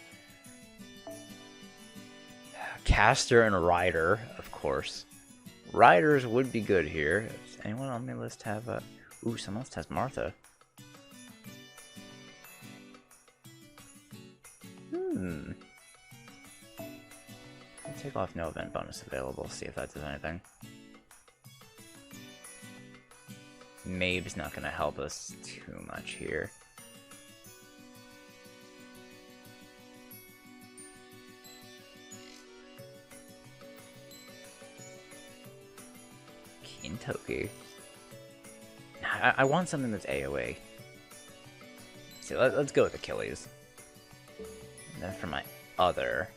Caster and Rider, of course. Riders would be good here. Does anyone on my list have a... Ooh, someone else has Martha. I'll take off no event bonus available, see if that does anything. Maeve's not gonna help us too much here. Kintoki. I want something that's AoE. So let's go with Achilles. And then for my other...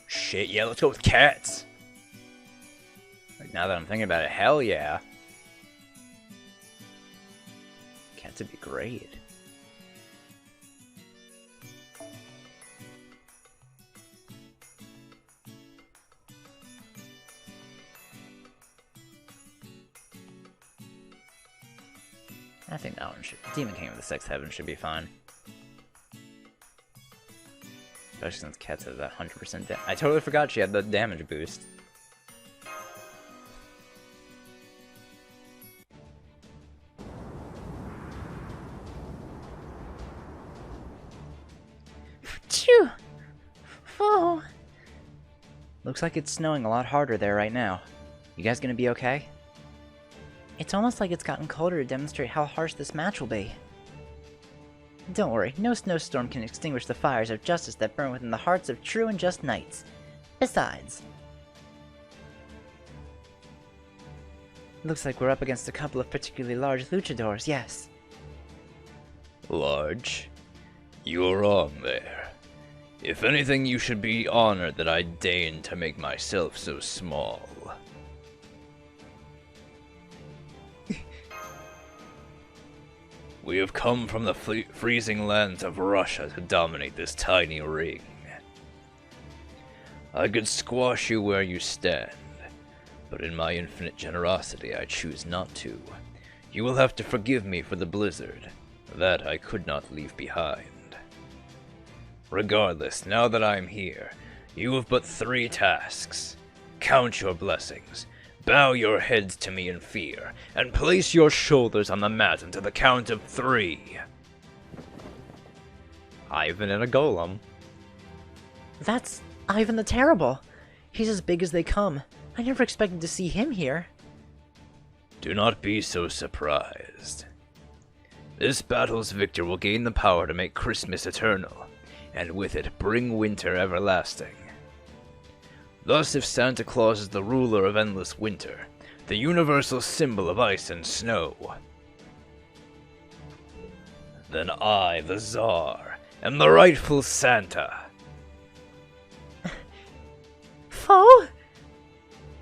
Shit, yeah, let's go with Quetz. Like, now that I'm thinking about it, hell yeah. Quetz would be great. I think that one should... Demon King of the Sixth Heaven should be fine. Especially since Quetz has that 100% I totally forgot she had the damage boost. Phew! Oh. Looks like it's snowing a lot harder there right now. You guys gonna be okay? It's almost like it's gotten colder to demonstrate how harsh this match will be. Don't worry, no snowstorm can extinguish the fires of justice that burn within the hearts of true and just knights. Besides... Looks like we're up against a couple of particularly large luchadors, yes. Large? You're wrong there. If anything, you should be honored that I deigned to make myself so small. We have come from the freezing lands of Russia to dominate this tiny ring. I could squash you where you stand, but in my infinite generosity I choose not to. You will have to forgive me for the blizzard. That I could not leave behind. Regardless, now that I am here, you have but 3 tasks. Count your blessings. Bow your heads to me in fear, and place your shoulders on the mat until the count of 3. Ivan and a golem. That's Ivan the Terrible. He's as big as they come. I never expected to see him here. Do not be so surprised. This battle's victor will gain the power to make Christmas eternal, and with it bring winter everlasting. Thus, if Santa Claus is the ruler of endless winter, the universal symbol of ice and snow, then I, the Tsar, am the rightful Santa. Foe?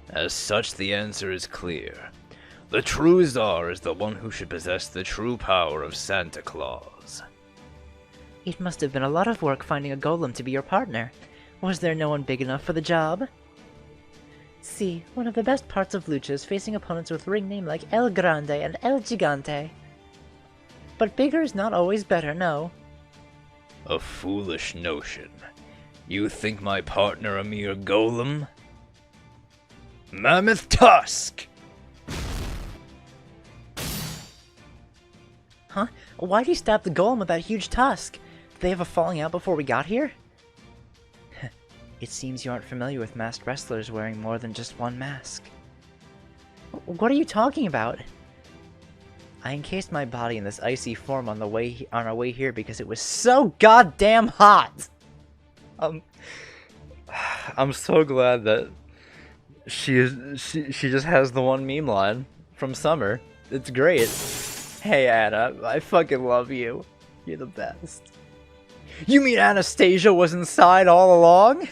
As such, the answer is clear. The true Tsar is the one who should possess the true power of Santa Claus. It must have been a lot of work finding a golem to be your partner. Was there no one big enough for the job? See, one of the best parts of lucha is facing opponents with ring name like El Grande and El Gigante. But bigger is not always better, no. A foolish notion. You think my partner a mere golem? Mammoth Tusk! Huh? Why'd you stab the golem with that huge tusk? Did they have a falling out before we got here? It seems you aren't familiar with masked wrestlers wearing more than just one mask. What are you talking about? I encased my body in this icy form on our way here because it was so goddamn hot! I'm so glad that she just has the one meme line from Summer. It's great. Hey Anna, I fucking love you. You're the best. You mean Anastasia was inside all along?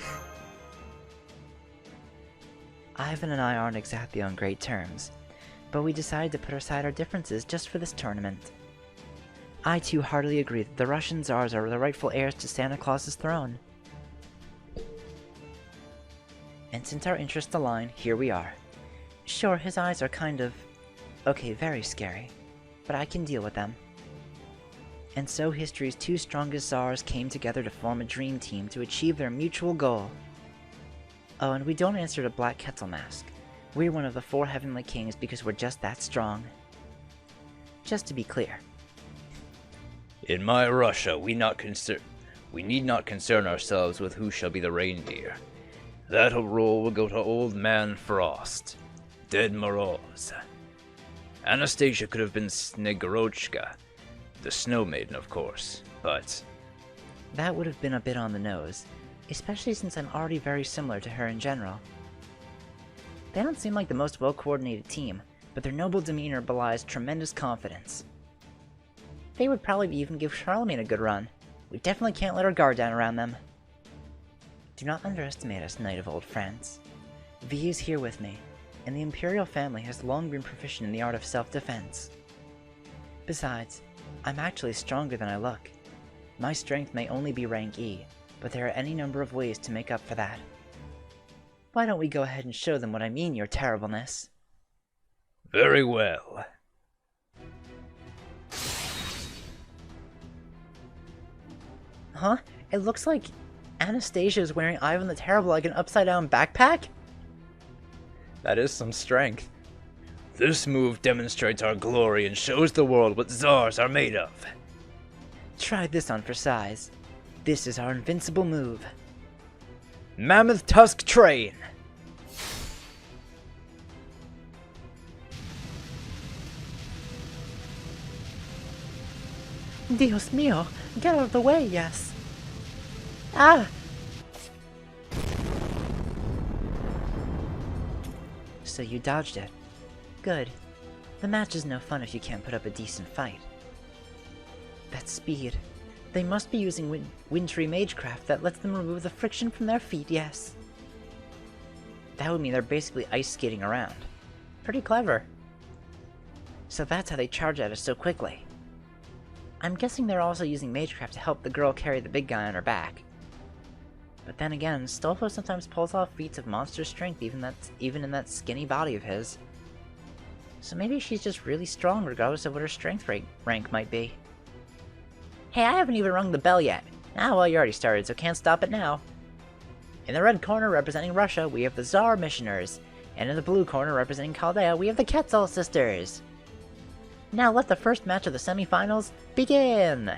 Ivan and I aren't exactly on great terms, but we decided to put aside our differences just for this tournament. I too heartily agree that the Russian Tsars are the rightful heirs to Santa Claus's throne. And since our interests align, here we are. Sure, his eyes are kind of... okay, very scary, but I can deal with them. And so history's two strongest Tsars came together to form a dream team to achieve their mutual goal. Oh, and we don't answer to Black Quetzal Mask. We're one of the 4 Heavenly Kings because we're just that strong. Just to be clear. In my Russia, we need not concern ourselves with who shall be the reindeer. That role will go to Old Man Frost, Dead Moroz. Anastasia could have been Snegorochka, the Snow Maiden, of course, but... That would have been a bit on the nose, especially since I'm already very similar to her in general. They don't seem like the most well-coordinated team, but their noble demeanor belies tremendous confidence. They would probably even give Charlemagne a good run. We definitely can't let our guard down around them. Do not underestimate us, Knight of Old France. V is here with me, and the Imperial family has long been proficient in the art of self-defense. Besides, I'm actually stronger than I look. My strength may only be rank E, but there are any number of ways to make up for that. Why don't we go ahead and show them what I mean, your terribleness? Very well. Huh? It looks like Anastasia is wearing Ivan the Terrible like an upside-down backpack? That is some strength. This move demonstrates our glory and shows the world what Tsars are made of. Try this on for size. This is our invincible move. Mammoth Tusk Train! Dios mío! Get out of the way, yes! Ah! So you dodged it. Good. The match is no fun if you can't put up a decent fight. That speed. They must be using wintry magecraft that lets them remove the friction from their feet, yes. That would mean they're basically ice skating around. Pretty clever. So that's how they charge at us so quickly. I'm guessing they're also using magecraft to help the girl carry the big guy on her back. But then again, Stolfo sometimes pulls off feats of monster strength even in that skinny body of his. So maybe she's just really strong regardless of what her strength rank might be. Hey, I haven't even rung the bell yet. Ah, well, you already started, so can't stop it now. In the red corner representing Russia, we have the Tsar Missioners. And in the blue corner representing Chaldea, we have the Quetzal Sisters. Now let the first match of the semifinals begin!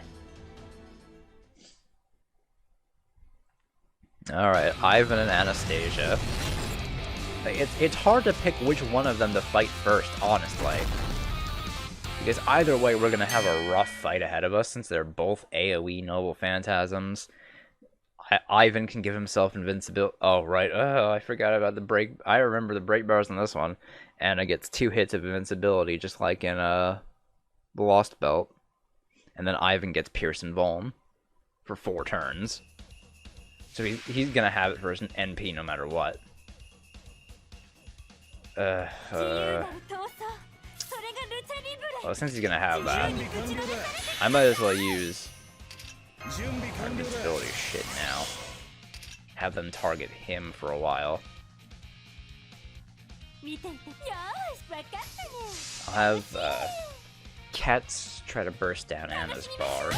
Alright, Ivan and Anastasia. It's hard to pick which one of them to fight first, honestly. Because either way, we're gonna have a rough fight ahead of us, since they're both AoE Noble Phantasms. Ivan can give himself invincibility. Oh, right. Oh, I forgot about the break. I remember the break bars on this one. Anna gets 2 hits of invincibility, just like in the Lost Belt. And then Ivan gets Pierce and Vuln for 4 turns. So he's gonna have it for his NP no matter what. Well, since he's gonna have that, I might as well use our invincibility shit now. Have them target him for a while. I'll have Quetz try to burst down Anna's bar.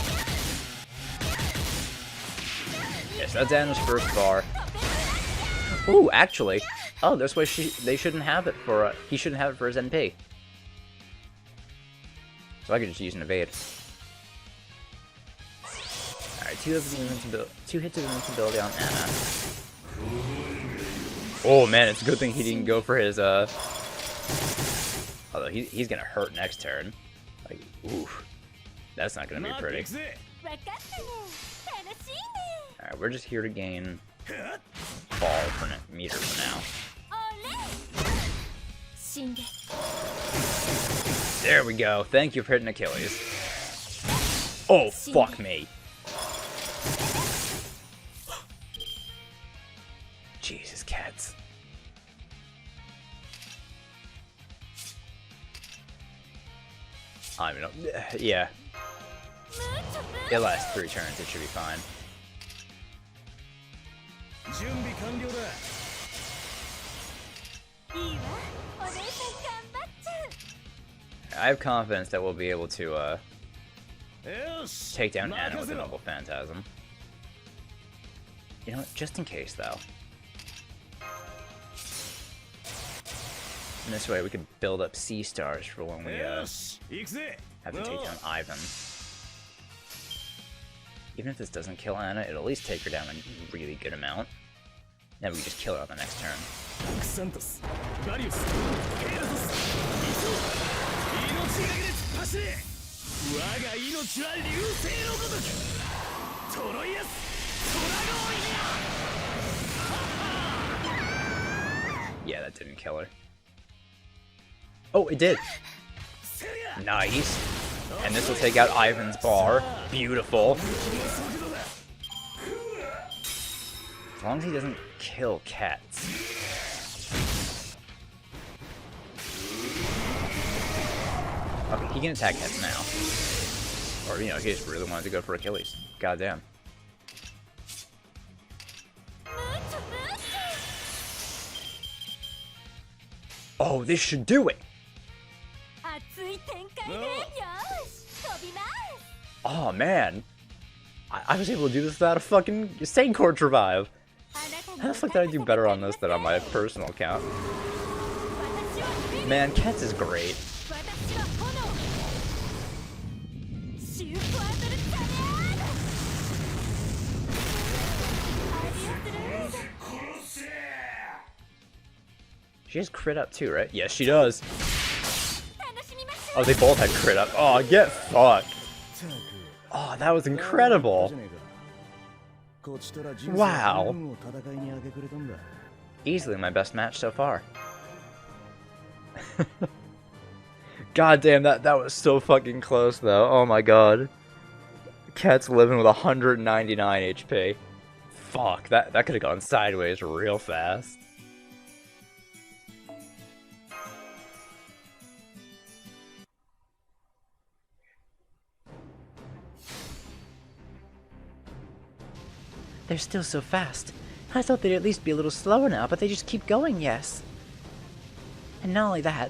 Yes, that's Anna's first bar. Ooh, actually, oh, this way they shouldn't have it for he shouldn't have it for his NP. So I could just use an evade. Alright, two hits of invincibility on Anna. Oh man, it's a good thing he didn't go for his, although he's gonna hurt next turn. Like, oof. That's not gonna be pretty. Alright, we're just here to gain ball for meter for now. There we go. Thank you for hitting Achilles. Oh, fuck me. Jesus, cats. I mean, yeah. It lasts 3 turns. It should be fine. I have confidence that we'll be able to take down Anna with a Noble Phantasm. You know what? Just in case, though. And this way we can build up C stars for when we have to take down Ivan. Even if this doesn't kill Anna, it'll at least take her down a really good amount. Then we just kill her on the next turn. Yeah, that didn't kill her. Oh, it did! Nice! And this will take out Ivan's bar. Beautiful. As long as he doesn't kill Quetz. Okay, he can attack Quetz now. Or, you know, he just really wanted to go for Achilles. Goddamn. Oh, this should do it! Oh man, I was able to do this without a fucking Saint Quartz revive. How the fuck did I do better on this than on my personal account? Man, Quetz is great. She has crit up too, right? Yes, she does. Oh, they both had crit up. Oh, get fucked. Oh, that was incredible. Wow. Easily my best match so far. God damn, that was so fucking close though. Oh my god. Quetz living with 199 HP. Fuck, that could have gone sideways real fast. They're still so fast. I thought they'd at least be a little slower now, but they just keep going, yes. And not only that...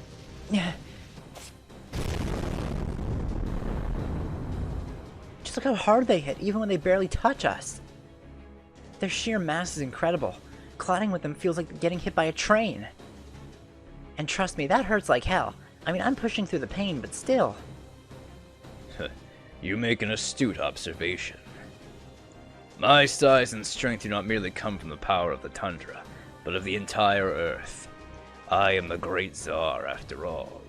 Just look how hard they hit, even when they barely touch us. Their sheer mass is incredible. Colliding with them feels like getting hit by a train. And trust me, that hurts like hell. I mean, I'm pushing through the pain, but still. You make an astute observation. My size and strength do not merely come from the power of the tundra, but of the entire earth. I am the great Tsar, after all.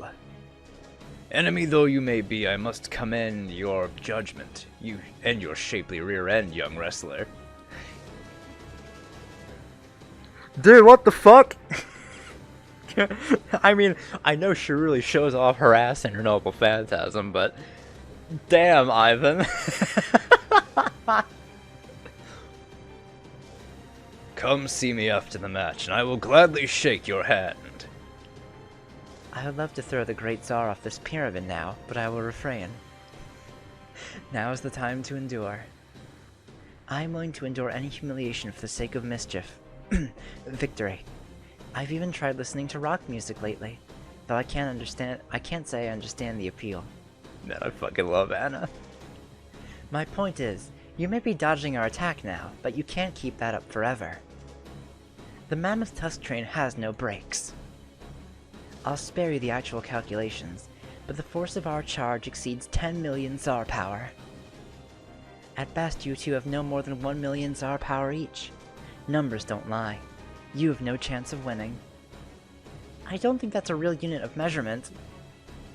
Enemy though you may be, I must commend your judgment, you and your shapely rear end, young wrestler. Dude, what the fuck? I mean, I know she really shows off her ass in her Noble Phantasm, but... Damn, Ivan. Come see me after the match, and I will gladly shake your hand. I would love to throw the Great Tsar off this pyramid now, but I will refrain. Now is the time to endure. I am willing to endure any humiliation for the sake of mischief. Victory. I've even tried listening to rock music lately, though I can't say I understand the appeal. Man, I fucking love Anna. My point is, you may be dodging our attack now, but you can't keep that up forever. The Mammoth Tusk train has no brakes. I'll spare you the actual calculations, but the force of our charge exceeds 10 million Tsar power. At best, you two have no more than 1 million Tsar power each. Numbers don't lie. You have no chance of winning. I don't think that's a real unit of measurement.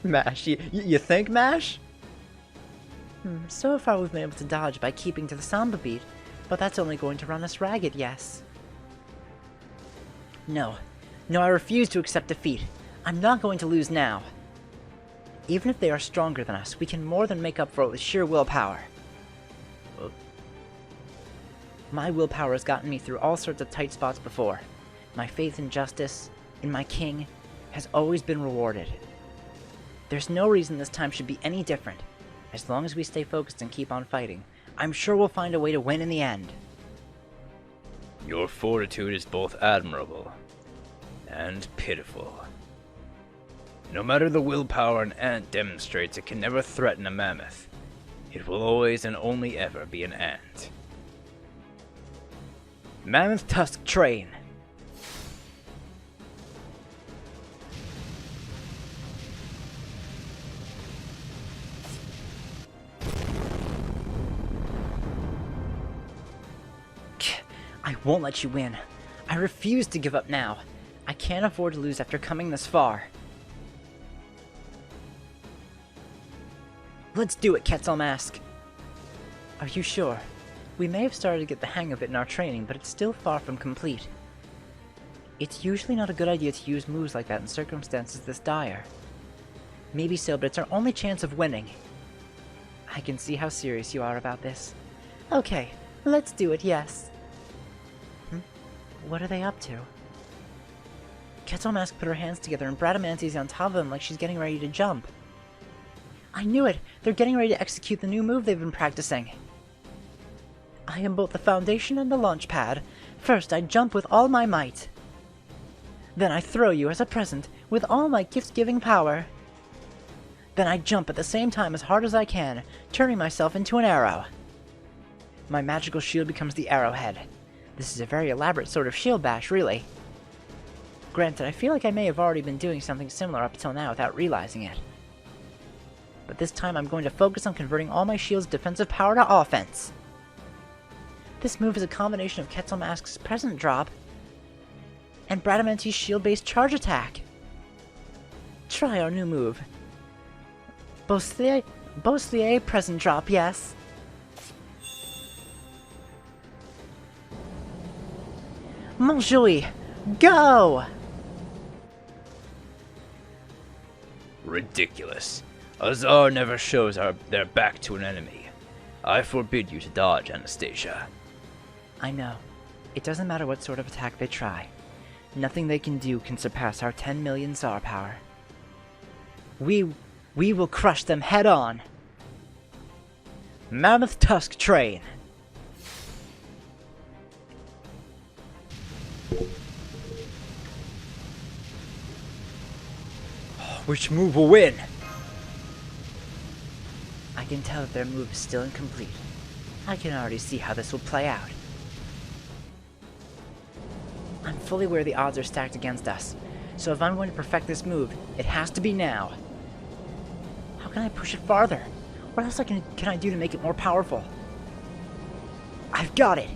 Mash, you think, Mash? So far we've been able to dodge by keeping to the samba beat, but that's only going to run us ragged, yes. No, I refuse to accept defeat. I'm not going to lose now. Even if they are stronger than us, we can more than make up for it with sheer willpower. My willpower has gotten me through all sorts of tight spots before. My faith in justice, in my king, has always been rewarded. There's no reason this time should be any different. As long as we stay focused and keep on fighting, I'm sure we'll find a way to win in the end. Your fortitude is both admirable and pitiful. No matter the willpower an ant demonstrates, it can never threaten a mammoth. It will always and only ever be an ant. Mammoth Tusk Train. I won't let you win. I refuse to give up now. I can't afford to lose after coming this far. Let's do it, Quetzal Mask. Are you sure? We may have started to get the hang of it in our training, but it's still far from complete. It's usually not a good idea to use moves like that in circumstances this dire. Maybe so, but it's our only chance of winning. I can see how serious you are about this. Okay, let's do it, yes. What are they up to? Quetzal Mask put her hands together and Bradamanti's on top of them like she's getting ready to jump. I knew it! They're getting ready to execute the new move they've been practicing. I am both the foundation and the launch pad. First, I jump with all my might. Then I throw you as a present with all my gift-giving power. Then I jump at the same time as hard as I can, turning myself into an arrow. My magical shield becomes the arrowhead. This is a very elaborate sort of shield bash, really. Granted, I feel like I may have already been doing something similar up until now without realizing it. But this time I'm going to focus on converting all my shield's defensive power to offense. This move is a combination of Quetzal Mask's present drop and Bradamanti's shield-based charge attack. Try our new move. Boslier present drop, yes. Montjoie, go! Ridiculous. A Tsar never shows their back to an enemy. I forbid you to dodge, Anastasia. I know. It doesn't matter what sort of attack they try. Nothing they can do can surpass our 10 million Tsar power. We will crush them head on. Mammoth Tusk Train. Which move will win? I can tell that their move is still incomplete. I can already see how this will play out. I'm fully aware the odds are stacked against us, so if I'm going to perfect this move, it has to be now. How can I push it farther? What else can I do to make it more powerful? I've got it!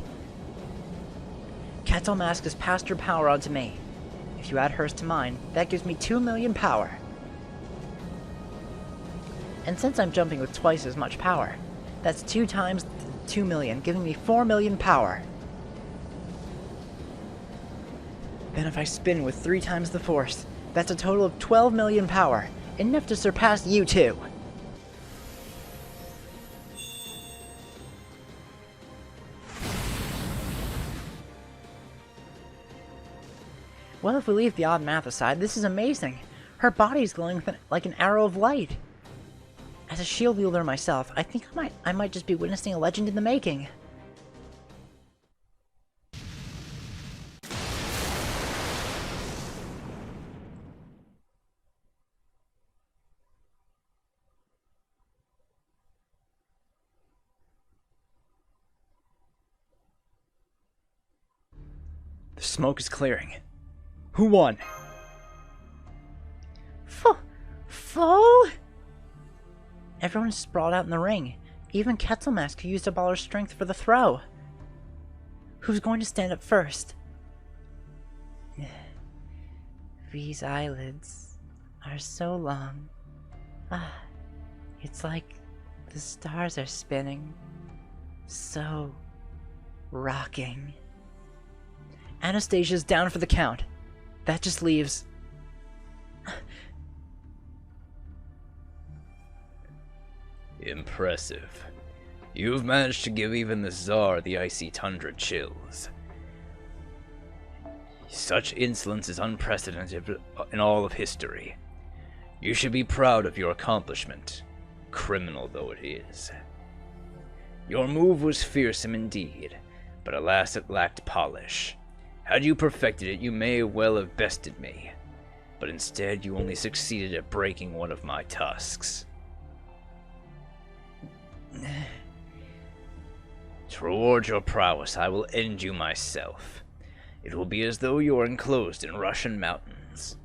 Quetzal Mask has passed her power onto me. If you add hers to mine, that gives me 2 million power. And since I'm jumping with twice as much power, that's 2 times 2 million, giving me 4 million power. Then if I spin with 3 times the force, that's a total of 12 million power, enough to surpass you two. Well, if we leave the odd math aside, this is amazing. Her body's glowing like an arrow of light. As a shield wielder myself, I think I might just be witnessing a legend in the making. The smoke is clearing. Who won? Foe? Everyone is sprawled out in the ring. Even Quetzalmask, who used up all her strength for the throw. Who's going to stand up first? These eyelids are so long. It's like the stars are spinning. So rocking. Anastasia's down for the count. That just leaves... Impressive. You've managed to give even the Tsar the icy tundra chills. Such insolence is unprecedented in all of history. You should be proud of your accomplishment, criminal though it is. Your move was fearsome indeed, but alas it lacked polish. Had you perfected it, you may well have bested me, but instead you only succeeded at breaking one of my tusks. To reward your prowess, I will end you myself. It will be as though you are enclosed in Russian mountains.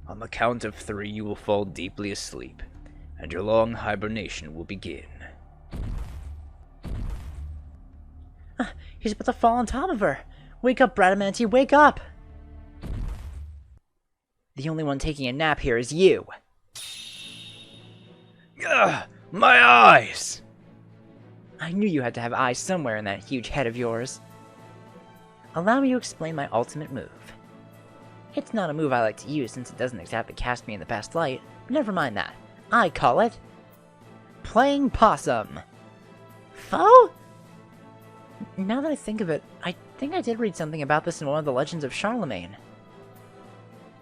On the count of 3, you will fall deeply asleep, and your long hibernation will begin. He's about to fall on top of her. Wake up, Bradamanti, wake up! The only one taking a nap here is you. Ugh, my eyes! I knew you had to have eyes somewhere in that huge head of yours. Allow me to explain my ultimate move. It's not a move I like to use since it doesn't exactly cast me in the best light. Never mind that. I call it... Playing Possum. Foe? Now that I think of it, I think I did read something about this in one of the Legends of Charlemagne.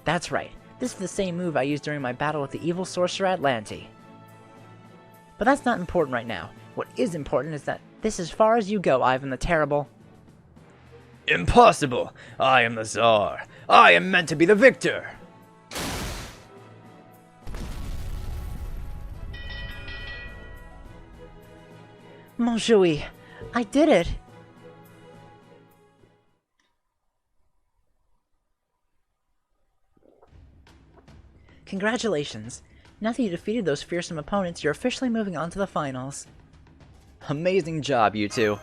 That's right. This is the same move I used during my battle with the evil sorcerer Atlanti. But that's not important right now. What is important is that this is as far as you go, Ivan the Terrible. Impossible! I am the Tsar. I am meant to be the victor! Montjoie, I did it! Congratulations! Now that you defeated those fearsome opponents, you're officially moving on to the finals. Amazing job, you two.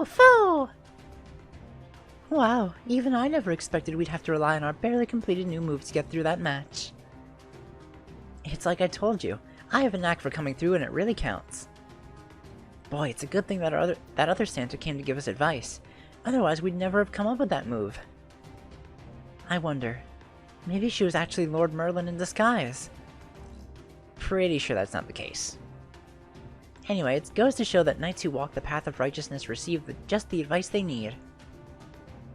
Foe! Wow, even I never expected we'd have to rely on our barely completed new move to get through that match. It's like I told you, I have a knack for coming through and it really counts. Boy, it's a good thing that that other Santa came to give us advice. Otherwise, we'd never have come up with that move. I wonder, maybe she was actually Lord Merlin in disguise. Pretty sure that's not the case. Anyway, it goes to show that knights who walk the path of righteousness receive just the advice they need.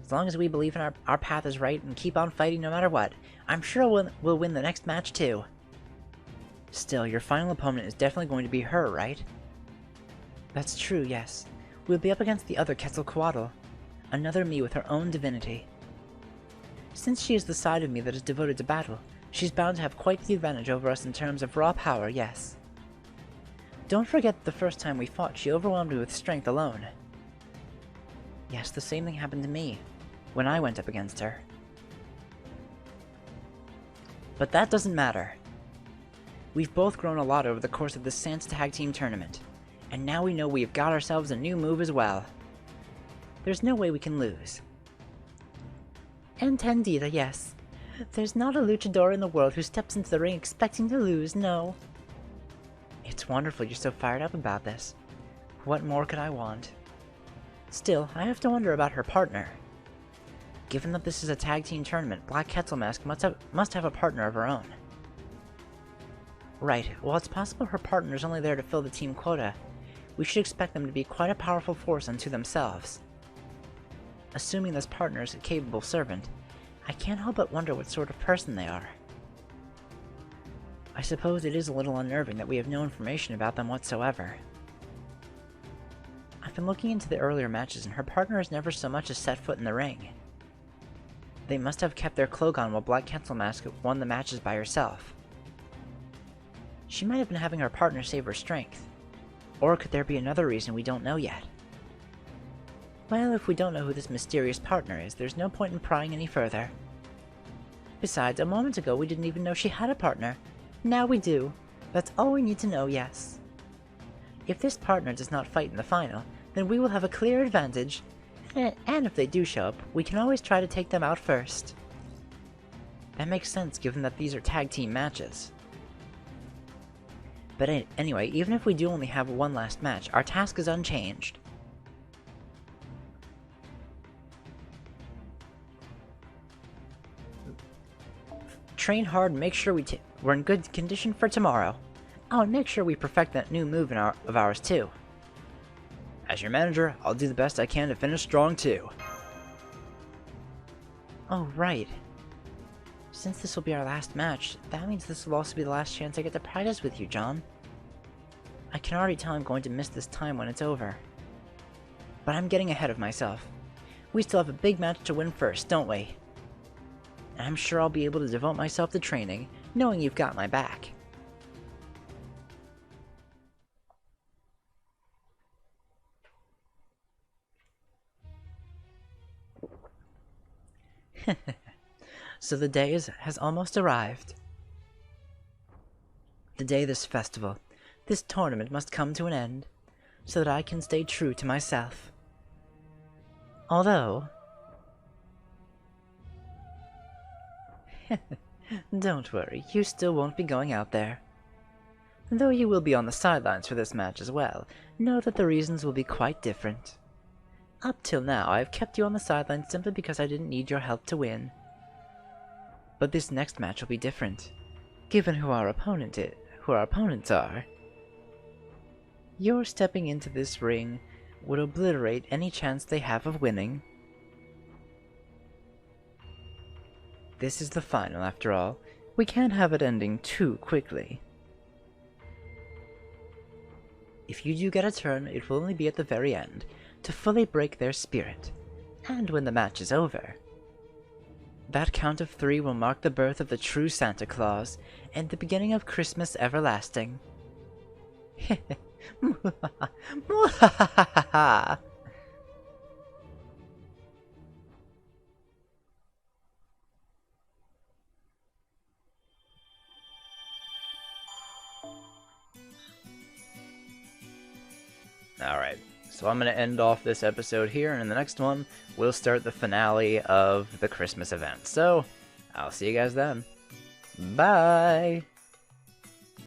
As long as we believe in our path is right and keep on fighting no matter what, I'm sure we'll win the next match too. Still, your final opponent is definitely going to be her, right? That's true, yes. We'll be up against the other Quetzalcoatl, another me with her own divinity. Since she is the side of me that is devoted to battle, she's bound to have quite the advantage over us in terms of raw power, yes. Don't forget the first time we fought, she overwhelmed me with strength alone. Yes, the same thing happened to me, when I went up against her. But that doesn't matter. We've both grown a lot over the course of this Sans Tag Team tournament, and now we know we've got ourselves a new move as well. There's no way we can lose. Entendida, yes. There's not a luchador in the world who steps into the ring expecting to lose, no. It's wonderful you're so fired up about this. What more could I want? Still, I have to wonder about her partner. Given that this is a tag team tournament, Black Quetzalmask must have a partner of her own. Right, while it's possible her partner is only there to fill the team quota, we should expect them to be quite a powerful force unto themselves. Assuming this partner is a capable servant, I can't help but wonder what sort of person they are. I suppose it is a little unnerving that we have no information about them whatsoever. I've been looking into the earlier matches and her partner has never so much as set foot in the ring. They must have kept their cloak on while Black Quetzalmask won the matches by herself. She might have been having her partner save her strength. Or could there be another reason we don't know yet? Well, if we don't know who this mysterious partner is, there's no point in prying any further. Besides, a moment ago we didn't even know she had a partner. Now we do. That's all we need to know, yes. If this partner does not fight in the final, then we will have a clear advantage, and if they do show up, we can always try to take them out first. That makes sense given that these are tag team matches. But anyway, even if we do only have one last match, our task is unchanged. Train hard and make sure we're in good condition for tomorrow. Oh, and make sure we perfect that new move of ours too. As your manager, I'll do the best I can to finish strong too. Oh, right. Since this will be our last match, that means this will also be the last chance I get to practice with you, John. I can already tell I'm going to miss this time when it's over. But I'm getting ahead of myself. We still have a big match to win first, don't we? And I'm sure I'll be able to devote myself to training, knowing you've got my back. So the day has almost arrived. The day this festival, this tournament must come to an end, so that I can stay true to myself. Although... Don't worry, you still won't be going out there. Though you will be on the sidelines for this match as well, know that the reasons will be quite different. Up till now, I have kept you on the sidelines simply because I didn't need your help to win. But this next match will be different, given who our opponents are. Your stepping into this ring would obliterate any chance they have of winning. This is the final, after all. We can't have it ending too quickly. If you do get a turn, it will only be at the very end, to fully break their spirit, and when the match is over. That count of 3 will mark the birth of the true Santa Claus, and the beginning of Christmas everlasting. Alright, so I'm going to end off this episode here, and in the next one, we'll start the finale of the Christmas event. So, I'll see you guys then. Bye!